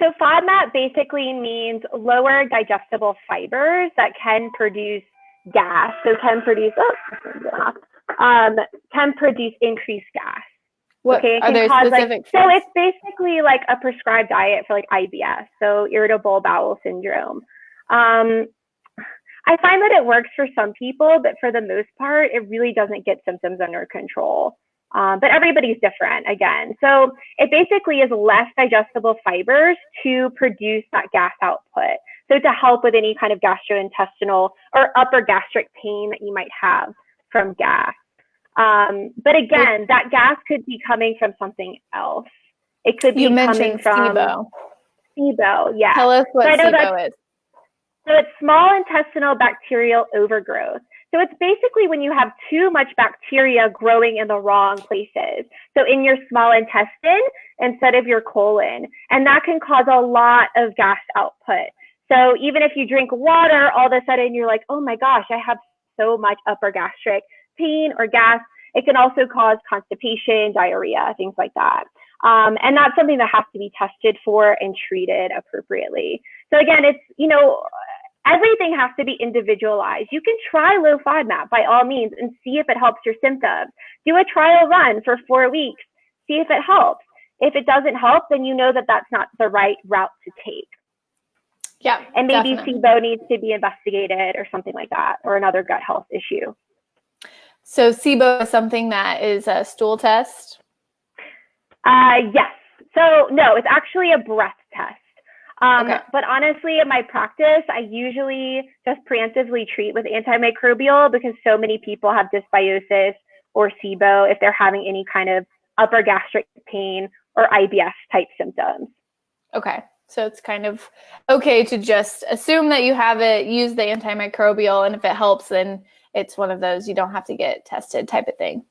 So FODMAP basically means lower digestible fibers that can produce gas. So can produce increased gas. What are there specific? So it's basically like a prescribed diet for like IBS, so irritable bowel syndrome. I find that it works for some people, but for the most part, it really doesn't get symptoms under control. But everybody's different again. So it basically is less digestible fibers to produce that gas output. So to help with any kind of gastrointestinal or upper gastric pain that you might have from gas. But again, that gas could be coming from something else. It could be coming from SIBO, yeah. Tell us what SIBO is. So it's small intestinal bacterial overgrowth. So it's basically when you have too much bacteria growing in the wrong places. So in your small intestine instead of your colon. And that can cause a lot of gas output. So even if you drink water, all of a sudden you're like, oh my gosh, I have so much upper gastric pain or gas. It can also cause constipation, diarrhea, things like that. And that's something that has to be tested for and treated appropriately. So again, it's, everything has to be individualized. You can try low FODMAP by all means and see if it helps your symptoms. Do a trial run for 4 weeks. See if it helps. If it doesn't help, then you know that that's not the right route to take. Yeah. And maybe definitely. SIBO needs to be investigated or something like that, or another gut health issue. So SIBO is something that is a stool test? Yes. So no, it's actually a breath test. Okay. But honestly, in my practice, I usually just preemptively treat with antimicrobial because so many people have dysbiosis or SIBO if they're having any kind of upper gastric pain or IBS type symptoms. Okay. So it's kind of okay to just assume that you have it, use the antimicrobial, and if it helps, then it's one of those you don't have to get tested type of thing.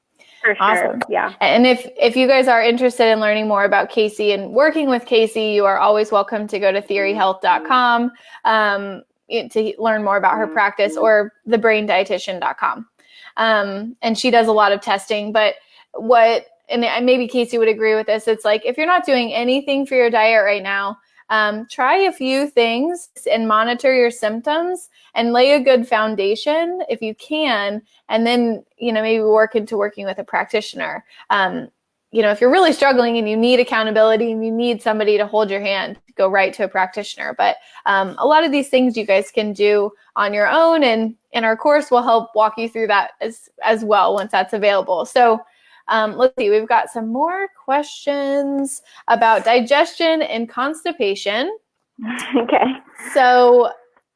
For sure. Awesome. Yeah. And if you guys are interested in learning more about Casey and working with Casey, you are always welcome to go to theoryhealth.com to learn more about her practice, or thebraindietitian.com. And she does a lot of testing, but and maybe Casey would agree with this, it's like if you're not doing anything for your diet right now, try a few things and monitor your symptoms and lay a good foundation if you can, and then, maybe working with a practitioner. If you're really struggling and you need accountability and you need somebody to hold your hand, go right to a practitioner. But a lot of these things you guys can do on your own, and in our course we'll help walk you through that as well once that's available. So let's see, we've got some more questions about digestion and constipation. Okay. So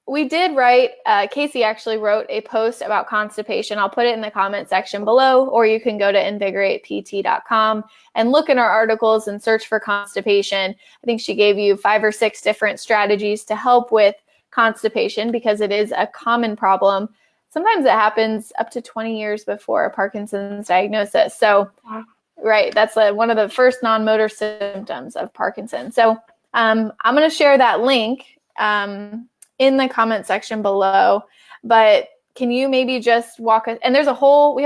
we did write, Casey actually wrote a post about constipation. I'll put it in the comment section below, or you can go to invigoratept.com and look in our articles and search for constipation. I think she gave you 5 or 6 different strategies to help with constipation because it is a common problem. Sometimes it happens up to 20 years before a Parkinson's diagnosis. So, right, that's one of the first non-motor symptoms of Parkinson's. So I'm going to share that link in the comment section below, but can you maybe just walk us, and we have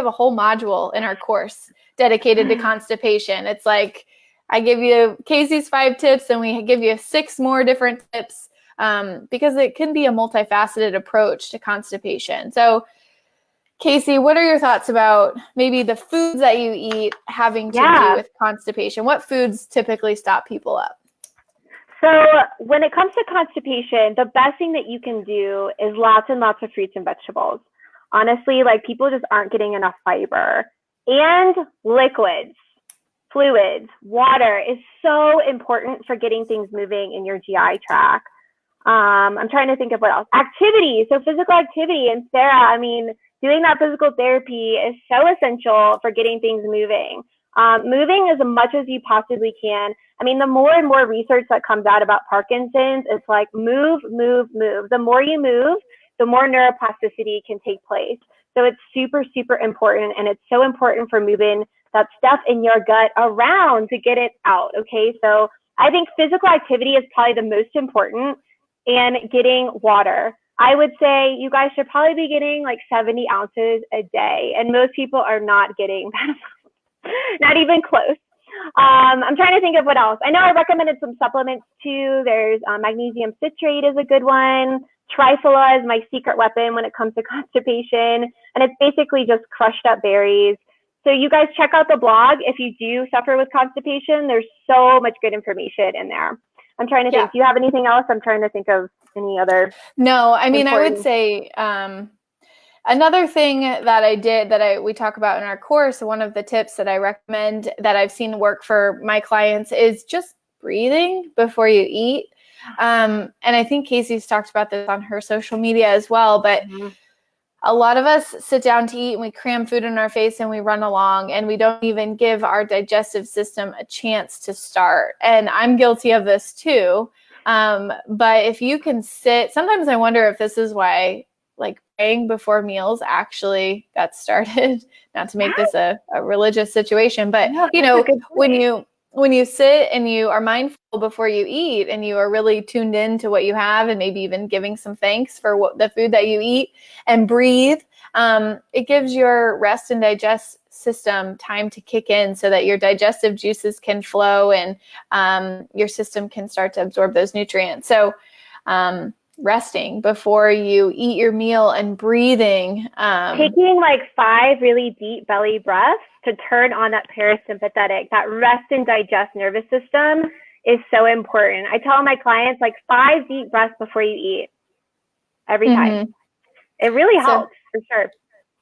a whole module in our course dedicated to constipation. It's like, I give you Casey's 5 tips and we give you 6 more different tips because it can be a multifaceted approach to constipation. So Casey, what are your thoughts about maybe the foods that you eat having to do with constipation? What foods typically stop people up? So when it comes to constipation, the best thing that you can do is lots and lots of fruits and vegetables. Honestly, people just aren't getting enough fiber. And liquids, fluids, water is so important for getting things moving in your GI tract. I'm trying to think of what else. Activity, so physical activity. And Sarah, doing that physical therapy is so essential for getting things moving. Moving as much as you possibly can. The more and more research that comes out about Parkinson's, it's like move, move, move. The more you move, the more neuroplasticity can take place. So it's super, super important. And it's so important for moving that stuff in your gut around to get it out. Okay. So I think physical activity is probably the most important, and getting water. I would say you guys should probably be getting 70 ounces a day. And most people are not getting that amount, not even close. I'm trying to think of what else. I know I recommended some supplements too. There's magnesium citrate is a good one. Triphala is my secret weapon when it comes to constipation. And it's basically just crushed up berries. So you guys check out the blog. If you do suffer with constipation, there's so much good information in there. I'm trying to think. Do you have anything else? I'm trying to think of any other. No, I would say another thing that I did we talk about in our course, one of the tips that I recommend that I've seen work for my clients is just breathing before you eat. And I think Casey's talked about this on her social media as well, but a lot of us sit down to eat and we cram food in our face and we run along and we don't even give our digestive system a chance to start. And I'm guilty of this too. But if you can sit, sometimes I wonder if this is why praying before meals actually got started, not to make this a religious situation, but when you sit and you are mindful before you eat and you are really tuned in to what you have and maybe even giving some thanks for the food that you eat and breathe, it gives your rest and digest system time to kick in so that your digestive juices can flow and your system can start to absorb those nutrients. So resting before you eat your meal and breathing. Taking 5 really deep belly breaths to turn on that parasympathetic, that rest and digest nervous system is so important. I tell my clients 5 deep breaths before you eat every time. It really helps for sure.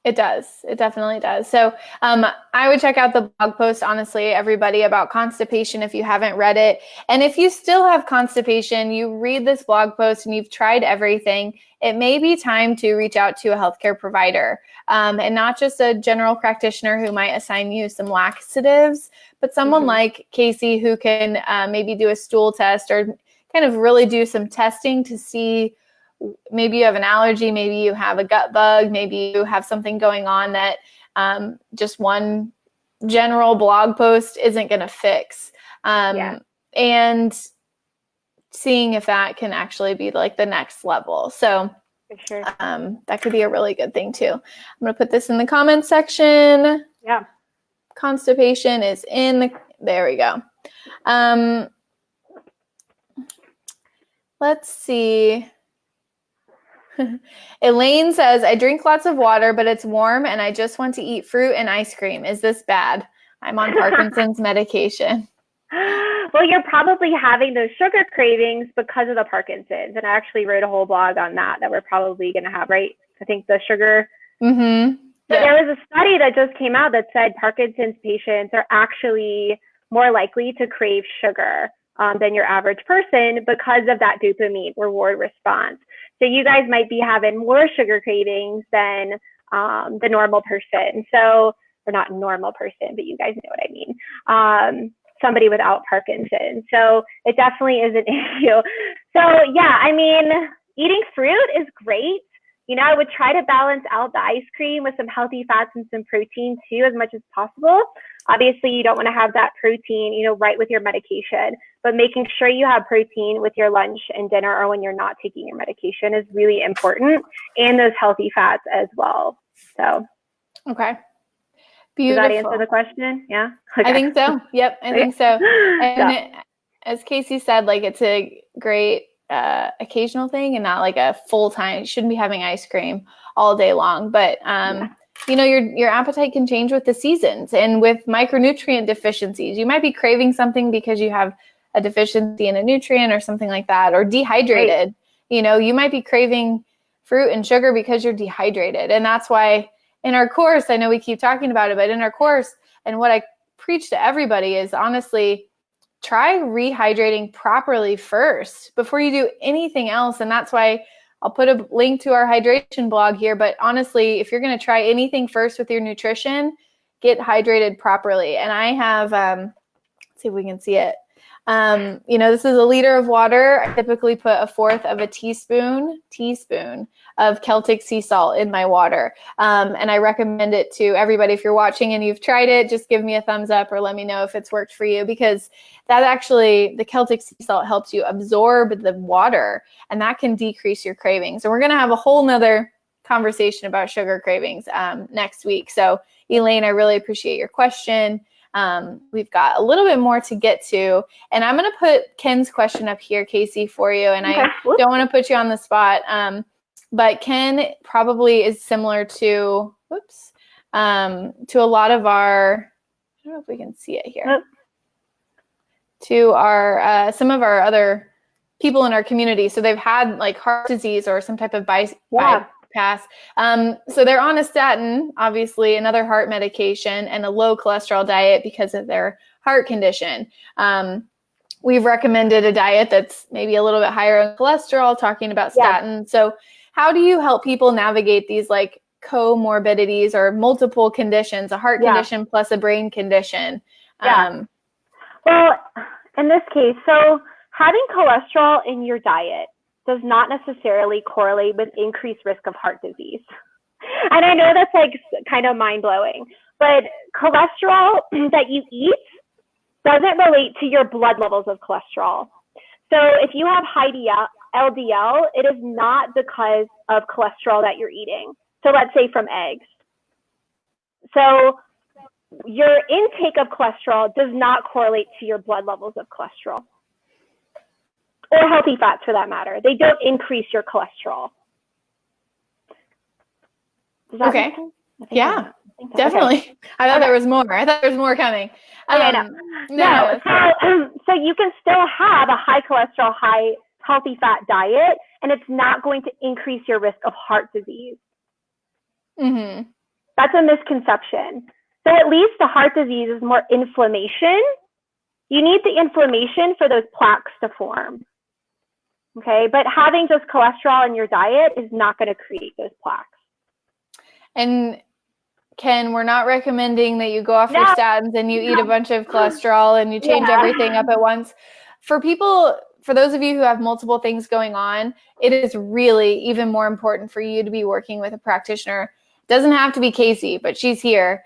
It does. It definitely does. So I would check out the blog post, honestly, everybody, about constipation if you haven't read it. And if you still have constipation, you read this blog post and you've tried everything, it may be time to reach out to a healthcare provider, and not just a general practitioner who might assign you some laxatives, but someone like Casey who can maybe do a stool test or kind of really do some testing to see maybe you have an allergy, maybe you have a gut bug, maybe you have something going on that just one general blog post isn't going to fix. And seeing if that can actually be like the next level. So for sure. That could be a really good thing too. I'm going to put this in the comments section. Yeah. Constipation is there we go. Let's see. Elaine says, I drink lots of water, but it's warm and I just want to eat fruit and ice cream. Is this bad? I'm on Parkinson's medication. Well, you're probably having those sugar cravings because of the Parkinson's. And I actually wrote a whole blog on that we're probably going to have, right? I think the sugar. Mm-hmm. But there was a study that just came out that said Parkinson's patients are actually more likely to crave sugar than your average person because of that dopamine reward response. So you guys might be having more sugar cravings than the normal person. So, or not normal person, but you guys know what I mean. Somebody without Parkinson's. So it definitely is an issue. So yeah, I mean, eating fruit is great. You know, I would try to balance out the ice cream with some healthy fats and some protein too, as much as possible. Obviously, you don't want to have that protein, you know, right with your medication, but making sure you have protein with your lunch and dinner or when you're not taking your medication is really important, and those healthy fats as well. So, okay. Beautiful. Does that answer the question? Yeah. Okay. I think so. Yep. I think so. And as Casey said, like it's a great occasional thing and not like a full time. You shouldn't be having ice cream all day long, but you know, your appetite can change with the seasons and with micronutrient deficiencies. You might be craving something because you have a deficiency in a nutrient or something like that, or dehydrated. Right. You know, you might be craving fruit and sugar because you're dehydrated. And that's why in our course, I know we keep talking about it, but in our course, and what I preach to everybody is honestly, try rehydrating properly first before you do anything else. And that's why I'll put a link to our hydration blog here. But honestly, if you're going to try anything first with your nutrition, get hydrated properly. And I have, let's see if we can see it. You know, this is a liter of water. I typically put a fourth of a teaspoon of Celtic sea salt in my water. And I recommend it to everybody. If you're watching and you've tried it, just give me a thumbs up or let me know if it's worked for you, because that actually, the Celtic sea salt helps you absorb the water and that can decrease your cravings. And we're going to have a whole nother conversation about sugar cravings next week. So Elaine, I really appreciate your question. We've got a little bit more to get to, and I'm going to put Ken's question up here, Casey, for you. And I don't want to put you on the spot. But Ken probably is similar to, to a lot of our, I don't know if we can see it here, to our, some of our other people in our community. So they've had like heart disease or some type of bypass. So they're on a statin, obviously another heart medication, and a low cholesterol diet because of their heart condition. We've recommended a diet that's maybe a little bit higher in cholesterol, talking about statin. So how do you help people navigate these like comorbidities or multiple conditions, a heart condition plus a brain condition? Well, in this case, so having cholesterol in your diet does not necessarily correlate with increased risk of heart disease. And I know that's like kind of mind-blowing, but cholesterol that you eat doesn't relate to your blood levels of cholesterol. So if you have high LDL, it is not because of cholesterol that you're eating. So let's say from eggs. So your intake of cholesterol does not correlate to your blood levels of cholesterol, or healthy fats for that matter. They don't increase your cholesterol. Does that make sense? Yeah, definitely. Okay. I thought there was more. I thought there was more coming. No. So you can still have a high cholesterol, high healthy fat diet, and it's not going to increase your risk of heart disease. Mm-hmm. That's a misconception. So at least the heart disease is more inflammation. You need the inflammation for those plaques to form. Okay, but having just cholesterol in your diet is not going to create those plaques. And Ken, we're not recommending that you go off your statins and you eat a bunch of cholesterol and you change everything up at once. For those of you who have multiple things going on, it is really even more important for you to be working with a practitioner. Doesn't have to be Casey, but she's here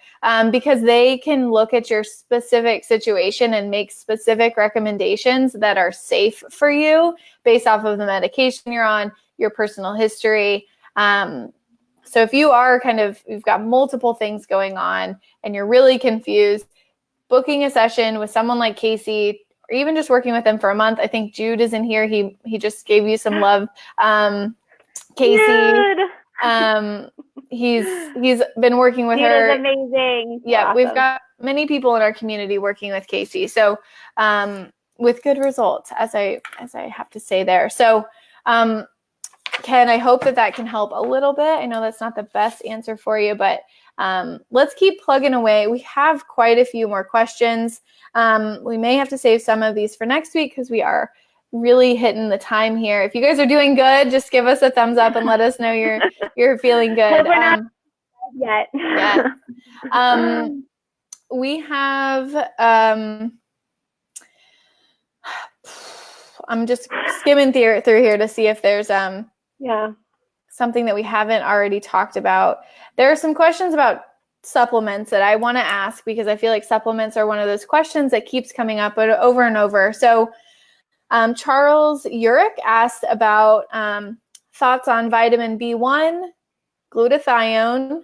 because they can look at your specific situation and make specific recommendations that are safe for you based off of the medication you're on, your personal history. So if you are you've got multiple things going on and you're really confused, booking a session with someone like Casey, or even just working with them for a month. I think Jude is in here. He just gave you some love. Casey, he's been working with her. Jude is amazing. Yeah, awesome. We've got many people in our community working with Casey. So with good results, as I have to say there. So Ken, I hope that can help a little bit. I know that's not the best answer for you, but let's keep plugging away. We have quite a few more questions. We may have to save some of these for next week because we are really hitting the time here. If you guys are doing good, just give us a thumbs up and let us know you're feeling good. We're not yet. Yeah. We have I'm just skimming through here to see if there's something that we haven't already talked about. There are some questions about supplements that I want to ask because I feel like supplements are one of those questions that keeps coming up over and over. So Charles Urick asked about thoughts on vitamin B1, glutathione,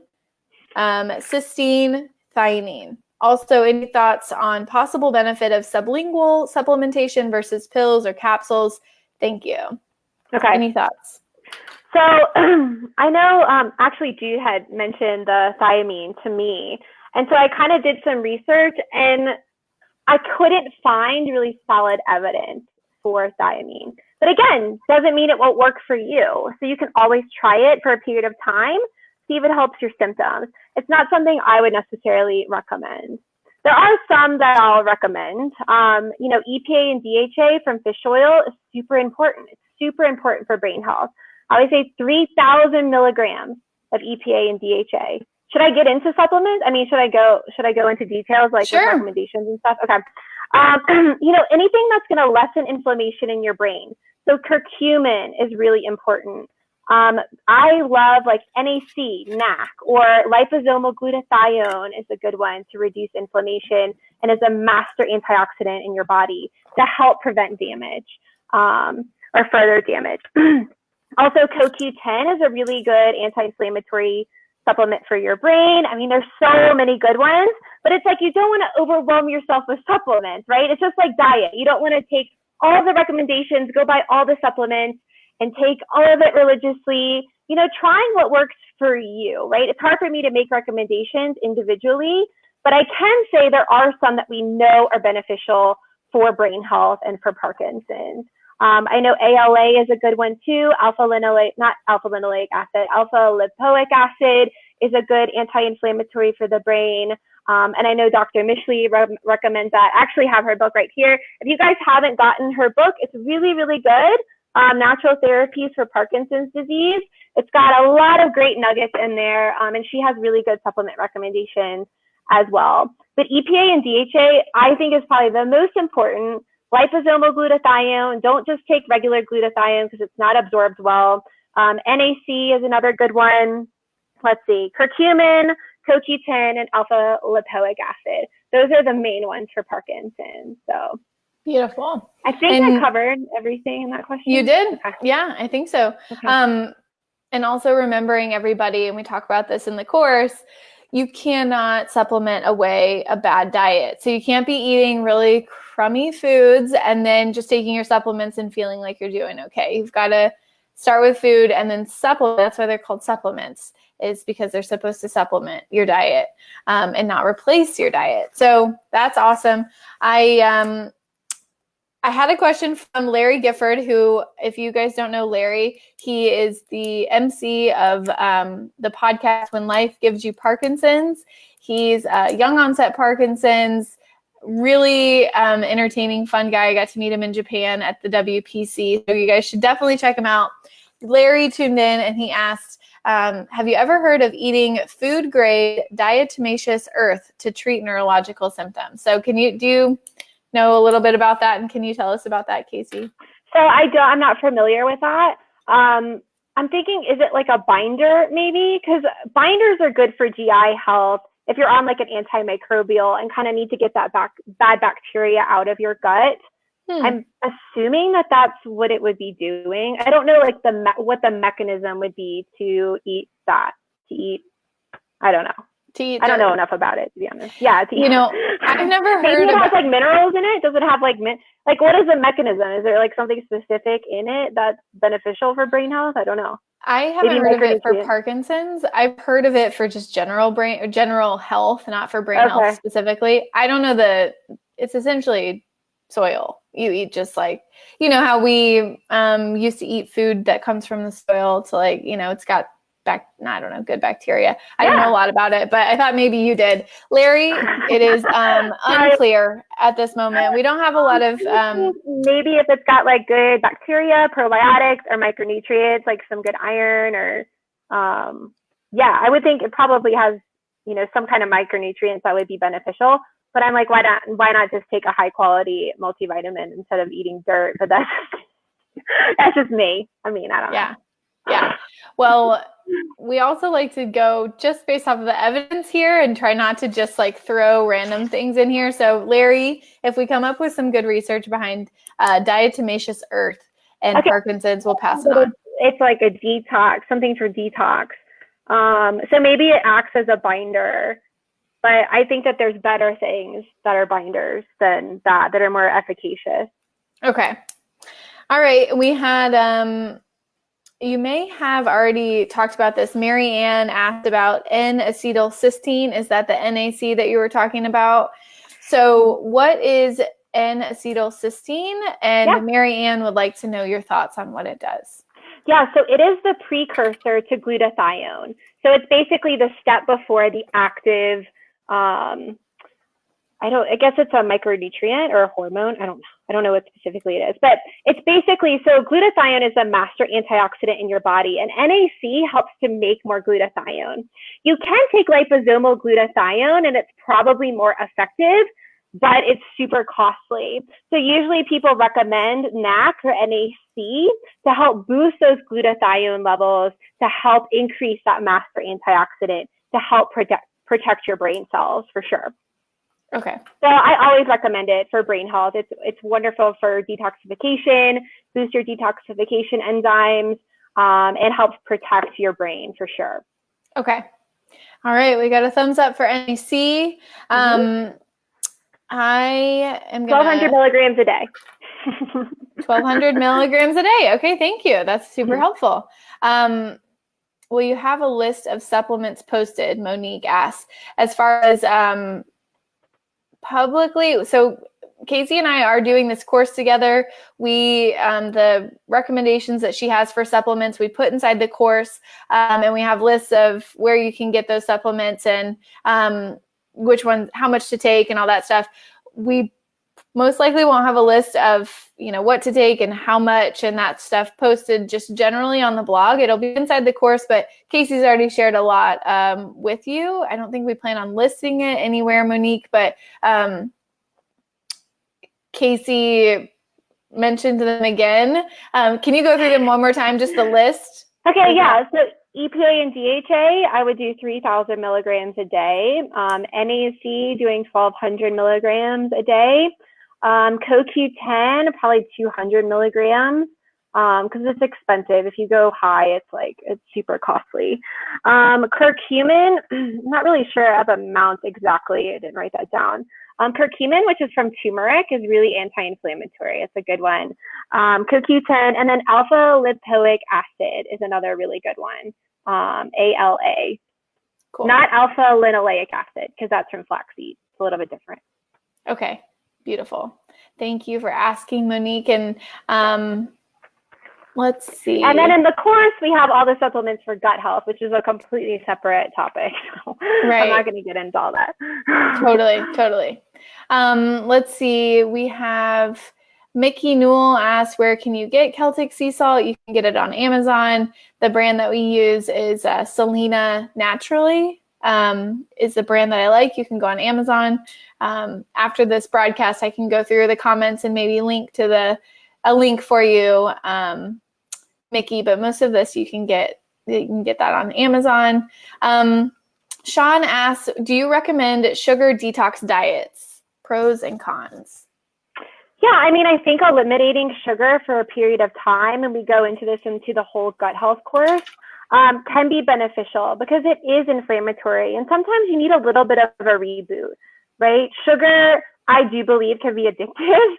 cysteine, theanine. Also, any thoughts on possible benefit of sublingual supplementation versus pills or capsules? Thank you. Okay. Any thoughts? So I know actually Jude had mentioned the thiamine to me. And so I kind of did some research and I couldn't find really solid evidence for thiamine. But again, doesn't mean it won't work for you. So you can always try it for a period of time, see if it helps your symptoms. It's not something I would necessarily recommend. There are some that I'll recommend. EPA and DHA from fish oil is super important. It's super important for brain health. I always say 3,000 milligrams of EPA and DHA. Should I get into supplements? I mean, should I go into details like Sure. recommendations and stuff? Okay. Anything that's going to lessen inflammation in your brain. So curcumin is really important. I love like NAC, or liposomal glutathione is a good one to reduce inflammation and is a master antioxidant in your body to help prevent damage or further damage. Also, CoQ10 is a really good anti-inflammatory supplement for your brain. I mean, there's so many good ones, but it's like you don't want to overwhelm yourself with supplements, right? It's just like diet. You don't want to take all the recommendations, go buy all the supplements, and take all of it religiously, trying what works for you, right? It's hard for me to make recommendations individually, but I can say there are some that we know are beneficial for brain health and for Parkinson's. I know ALA is a good one too. Alpha lipoic acid is a good anti-inflammatory for the brain. And I know Dr. Mishley recommends that. I actually have her book right here. If you guys haven't gotten her book, it's really, really good. Natural Therapies for Parkinson's Disease. It's got a lot of great nuggets in there, and she has really good supplement recommendations as well. But EPA and DHA, I think, is probably the most important. Liposomal glutathione, don't just take regular glutathione because it's not absorbed well. NAC is another good one. Let's see, curcumin, CoQ10, and alpha lipoic acid. Those are the main ones for Parkinson's. So beautiful. I think I covered everything in that question. You did? Okay. Yeah, I think so. Okay. And also remembering everybody, and we talk about this in the course, you cannot supplement away a bad diet. So you can't be eating really crummy foods and then just taking your supplements and feeling like you're doing okay. You've got to start with food and then supplement. That's why they're called supplements, is because they're supposed to supplement your diet and not replace your diet. So that's awesome. I I had a question from Larry Gifford, who, if you guys don't know Larry, he is the MC of the podcast When Life Gives You Parkinson's. He's young onset Parkinson's, really entertaining, fun guy. I got to meet him in Japan at the WPC, so you guys should definitely check him out. Larry tuned in and he asked, have you ever heard of eating food-grade diatomaceous earth to treat neurological symptoms? So do you know a little bit about that, and can you tell us about that, Casey? So I'm not familiar with that. I'm thinking, is it like a binder maybe? Because binders are good for GI health if you're on like an antimicrobial and kind of need to get that bad bacteria out of your gut. I'm assuming that that's what it would be doing. I don't know like what the mechanism would be to eat that. I don't know. I don't know enough about it, to be honest. Yeah, I've never heard. Maybe it has like minerals in it. Does it have like what is the mechanism? Is there like something specific in it that's beneficial for brain health? I don't know. I haven't heard of it for Parkinson's. I've heard of it for just general health, not for brain health specifically. I don't know it's essentially soil. You eat just like, how we used to eat food that comes from the soil to like, it's got good bacteria. I don't know a lot about it, but I thought maybe you did. Larry, it is unclear at this moment. We don't have a lot of... maybe if it's got like good bacteria, probiotics, or micronutrients, like some good iron or... I would think it probably has, some kind of micronutrients that would be beneficial. But I'm like, why not just take a high quality multivitamin instead of eating dirt? But that's just me. I mean, I don't know. Yeah. Well, we also like to go just based off of the evidence here and try not to just like throw random things in here. So Larry, if we come up with some good research behind diatomaceous earth and Parkinson's, we'll pass it on. It's like a detox, something for detox. So maybe it acts as a binder, but I think that there's better things that are binders than that are more efficacious. Okay. All right. We had... you may have already talked about this. Mary Ann asked about N-acetylcysteine. Is that the NAC that you were talking about? So what is N-acetylcysteine? And Mary Ann would like to know your thoughts on what it does. Yeah, so it is the precursor to glutathione. So it's basically the step before the active, I guess it's a micronutrient or a hormone. I don't know what specifically it is, but it's basically, so glutathione is a master antioxidant in your body, and NAC helps to make more glutathione. You can take liposomal glutathione and it's probably more effective, but it's super costly. So usually people recommend NAC or NAC to help boost those glutathione levels, to help increase that master antioxidant, to help protect your brain cells for sure. Okay. So I always recommend it for brain health. It's wonderful for detoxification, boost your detoxification enzymes, and helps protect your brain for sure. Okay. All right. We got a thumbs up for NAC. I am going 1,200 milligrams a day. 1,200 milligrams a day. Okay. Thank you. That's super helpful. Will you have a list of supplements posted? Monique asks. As far as publicly, so Casey and I are doing this course together. We the recommendations that she has for supplements we put inside the course, and we have lists of where you can get those supplements and which ones, how much to take, and all that stuff. We most likely won't have a list of what to take and how much and that stuff posted just generally on the blog. It'll be inside the course, but Casey's already shared a lot with you. I don't think we plan on listing it anywhere, Monique, but Casey mentioned them again. Can you go through them one more time, just the list? Okay, yeah. So EPA and DHA, I would do 3,000 milligrams a day. NAC doing 1,200 milligrams a day. CoQ10, probably 200 milligrams, because it's expensive. If you go high, it's super costly. Curcumin, I'm not really sure of amounts exactly. I didn't write that down. Curcumin, which is from turmeric, is really anti-inflammatory. It's a good one. CoQ10, and then alpha lipoic acid is another really good one. ALA. Cool. Not alpha linoleic acid, because that's from flaxseed. It's a little bit different. Okay. Beautiful. Thank you for asking, Monique. And let's see. And then in the course, we have all the supplements for gut health, which is a completely separate topic. So right. I'm not going to get into all that. Totally. Let's see. We have Mickey Newell asks, where can you get Celtic sea salt? You can get it on Amazon. The brand that we use is Selena Naturally. Is the brand that I like. You can go on Amazon. After this broadcast, I can go through the comments and maybe link to a link for you, Mickey. But most of this you can get that on Amazon. Sean asks, do you recommend sugar detox diets? Pros and cons. Yeah, I mean, I think eliminating sugar for a period of time, and we go into the whole gut health course, can be beneficial because it is inflammatory. And sometimes you need a little bit of a reboot, right? Sugar, I do believe, can be addictive,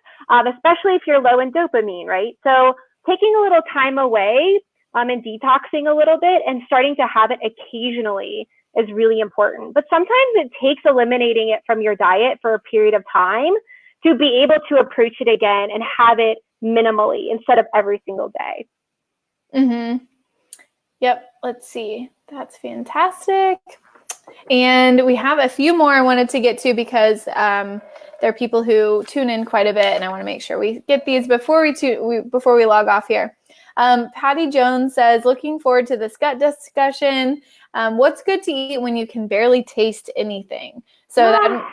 especially if you're low in dopamine, right? So taking a little time away and detoxing a little bit and starting to have it occasionally is really important. But sometimes it takes eliminating it from your diet for a period of time to be able to approach it again and have it minimally instead of every single day. Mm-hmm. Yep. Let's see. That's fantastic. And we have a few more I wanted to get to because there are people who tune in quite a bit, and I want to make sure we get these before we log off here. Patty Jones says, looking forward to this gut discussion. What's good to eat when you can barely taste anything? So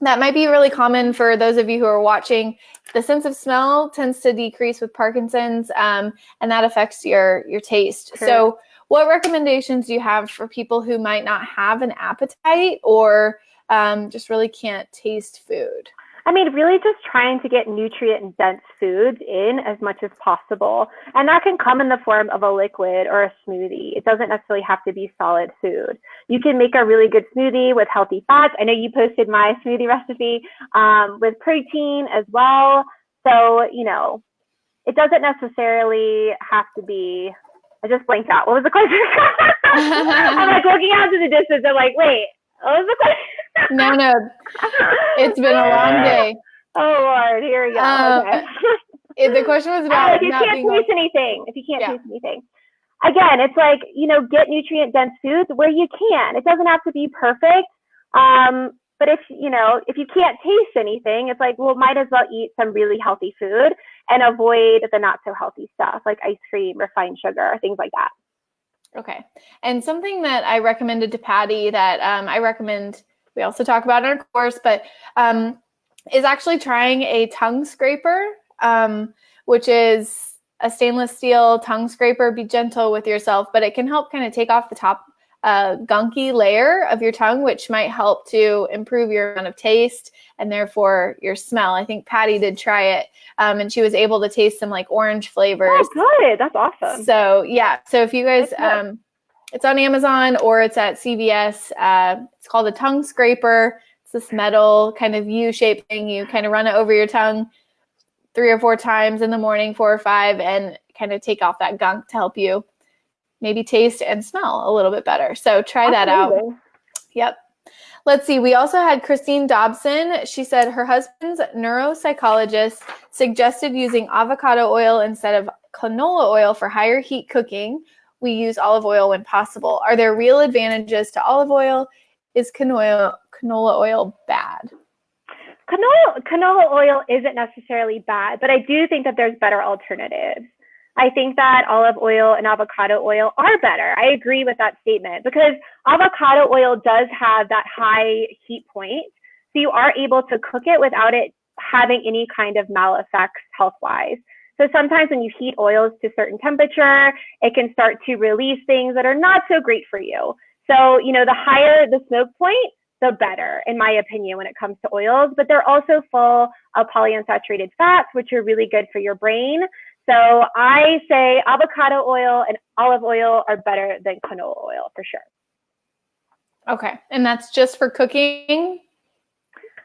that might be really common for those of you who are watching. The sense of smell tends to decrease with Parkinson's, and that affects your taste. Sure. So what recommendations do you have for people who might not have an appetite or just really can't taste food? I mean, really just trying to get nutrient-dense foods in as much as possible. And that can come in the form of a liquid or a smoothie. It doesn't necessarily have to be solid food. You can make a really good smoothie with healthy fats. I know you posted my smoothie recipe with protein as well. So, it doesn't necessarily have to be, I just blanked out. What was the question? I'm like looking out to the distance. I'm like, wait, what was the question? No. It's been a long day. Oh, Lord. Here we go. Okay. The question was about if you not can't being taste anything. If you can't taste anything. Again, it's like, get nutrient-dense foods where you can. It doesn't have to be perfect. But if you can't taste anything, it's like, well, might as well eat some really healthy food and avoid the not so healthy stuff like ice cream, refined sugar, things like that. Okay. And something that I recommended to Patty that I recommend we also talk about in our course, but is actually trying a tongue scraper, which is a stainless steel tongue scraper. Be gentle with yourself, but it can help kind of take off the top gunky layer of your tongue, which might help to improve your amount of taste and therefore your smell. I think Patty did try it, and she was able to taste some like orange flavors. Oh, good. That's awesome. So yeah. So if you guys, it's on Amazon or it's at CVS. It's called a tongue scraper. It's this metal kind of U-shaped thing. You kind of run it over your tongue 3 or 4 times in the morning, 4 or 5, and kind of take off that gunk to help you maybe taste and smell a little bit better. So try that out. Yep. Let's see. We also had Christine Dobson. She said her husband's neuropsychologist suggested using avocado oil instead of canola oil for higher heat cooking. We use olive oil when possible. Are there real advantages to olive oil? Is canola oil bad? Canola oil isn't necessarily bad, but I do think that there's better alternatives. I think that olive oil and avocado oil are better. I agree with that statement because avocado oil does have that high heat point. So you are able to cook it without it having any kind of mal-effects health-wise. So sometimes when you heat oils to a certain temperature, it can start to release things that are not so great for you. So, the higher the smoke point, the better, in my opinion, when it comes to oils. But they're also full of polyunsaturated fats, which are really good for your brain. So I say avocado oil and olive oil are better than canola oil for sure. Okay. And that's just for cooking?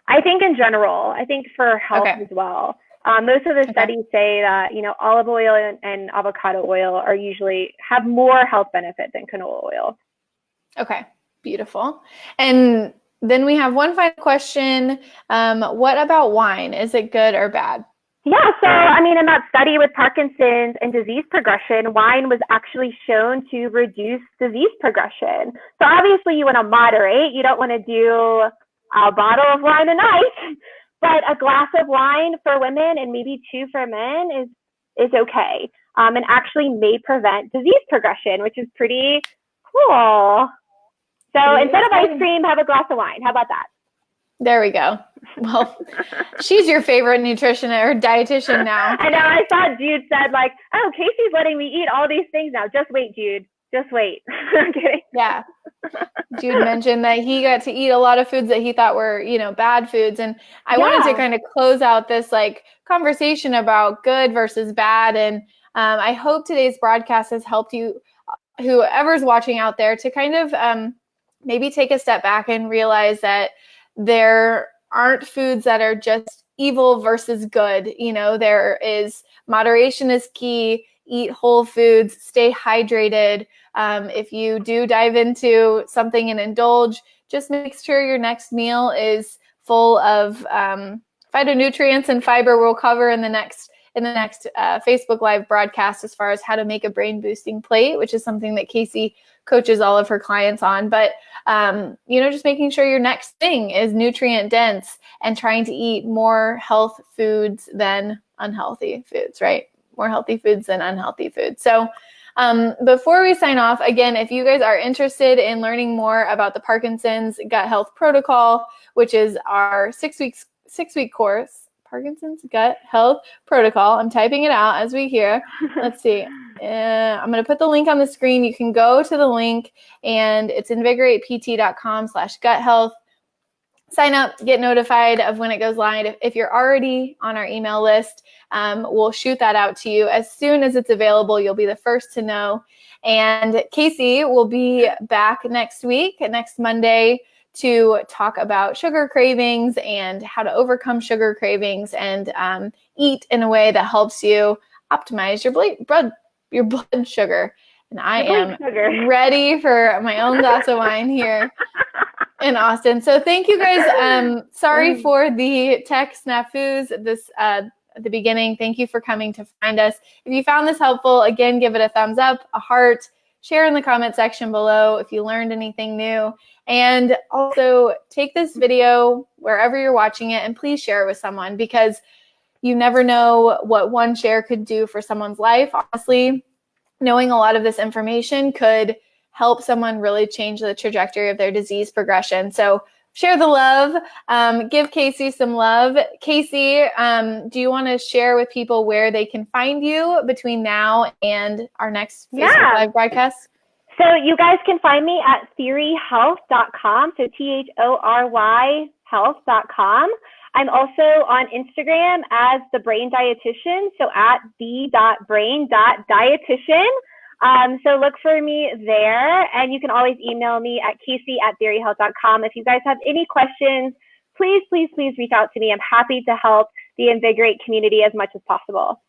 I think in general, I think for health as well. Most of the studies say that, olive oil and avocado oil are usually have more health benefit than canola oil. Okay. Beautiful. And Then we have one final question. What about wine? Is it good or bad? Yeah, so I mean, in that study with Parkinson's and disease progression, wine was actually shown to reduce disease progression. So obviously you want to moderate. You don't want to do a bottle of wine a night, but a glass of wine for women and maybe 2 for men is okay, and actually may prevent disease progression, which is pretty cool. So instead of ice cream, have a glass of wine. How about that? There we go. Well, she's your favorite nutritionist or dietitian now. I know. I saw Jude said like, oh, Casey's letting me eat all these things now. Just wait, Jude. Just wait. I'm kidding. Yeah. Jude mentioned that he got to eat a lot of foods that he thought were, bad foods. And I wanted to kind of close out this like conversation about good versus bad. And I hope today's broadcast has helped you, whoever's watching out there, to kind of maybe take a step back and realize that there aren't foods that are just evil versus good. There is moderation is key. Eat whole foods, stay hydrated. If you do dive into something and indulge, just make sure your next meal is full of phytonutrients and fiber. We'll cover in the next Facebook Live broadcast as far as how to make a brain boosting plate, which is something that Casey coaches all of her clients on. But, just making sure your next thing is nutrient dense and trying to eat more health foods than unhealthy foods, right? More healthy foods than unhealthy foods. So before we sign off, again, if you guys are interested in learning more about the Parkinson's Gut Health Protocol, which is our 6-week course, Parkinson's Gut Health Protocol. I'm typing it out as we hear. Let's see. I'm going to put the link on the screen. You can go to the link, and it's invigoratept.com/gut health. Sign up, get notified of when it goes live. If you're already on our email list, we'll shoot that out to you as soon as it's available. You'll be the first to know. And Casey will be back next Monday, to talk about sugar cravings and how to overcome sugar cravings and eat in a way that helps you optimize your blood sugar. And I am ready for my own glass of wine here in Austin. So thank you guys. Sorry for the tech snafus at the beginning. Thank you for coming to find us. If you found this helpful, again, give it a thumbs up, a heart, share in the comment section below if you learned anything new. And also take this video wherever you're watching it and please share it with someone, because you never know what one share could do for someone's life. Honestly, knowing a lot of this information could help someone really change the trajectory of their disease progression. So share the love. Give Casey some love. Casey, do you want to share with people where they can find you between now and our next Facebook Live broadcast? So you guys can find me at theoryhealth.com, so THORY health.com. I'm also on Instagram as The Brain Dietitian, so at the.brain.dietitian. So look for me there, and you can always email me at casey@theoryhealth.com. If you guys have any questions, please reach out to me. I'm happy to help the Invigorate community as much as possible.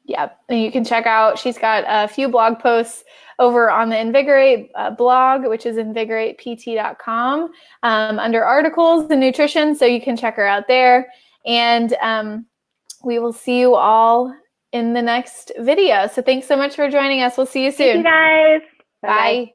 Yeah, and you can check out, she's got a few blog posts over on the Invigorate blog, which is invigoratept.com, under articles and nutrition, so you can check her out there. And we will see you all in the next video. So thanks so much for joining us. We'll see you soon. Thank you guys. Bye.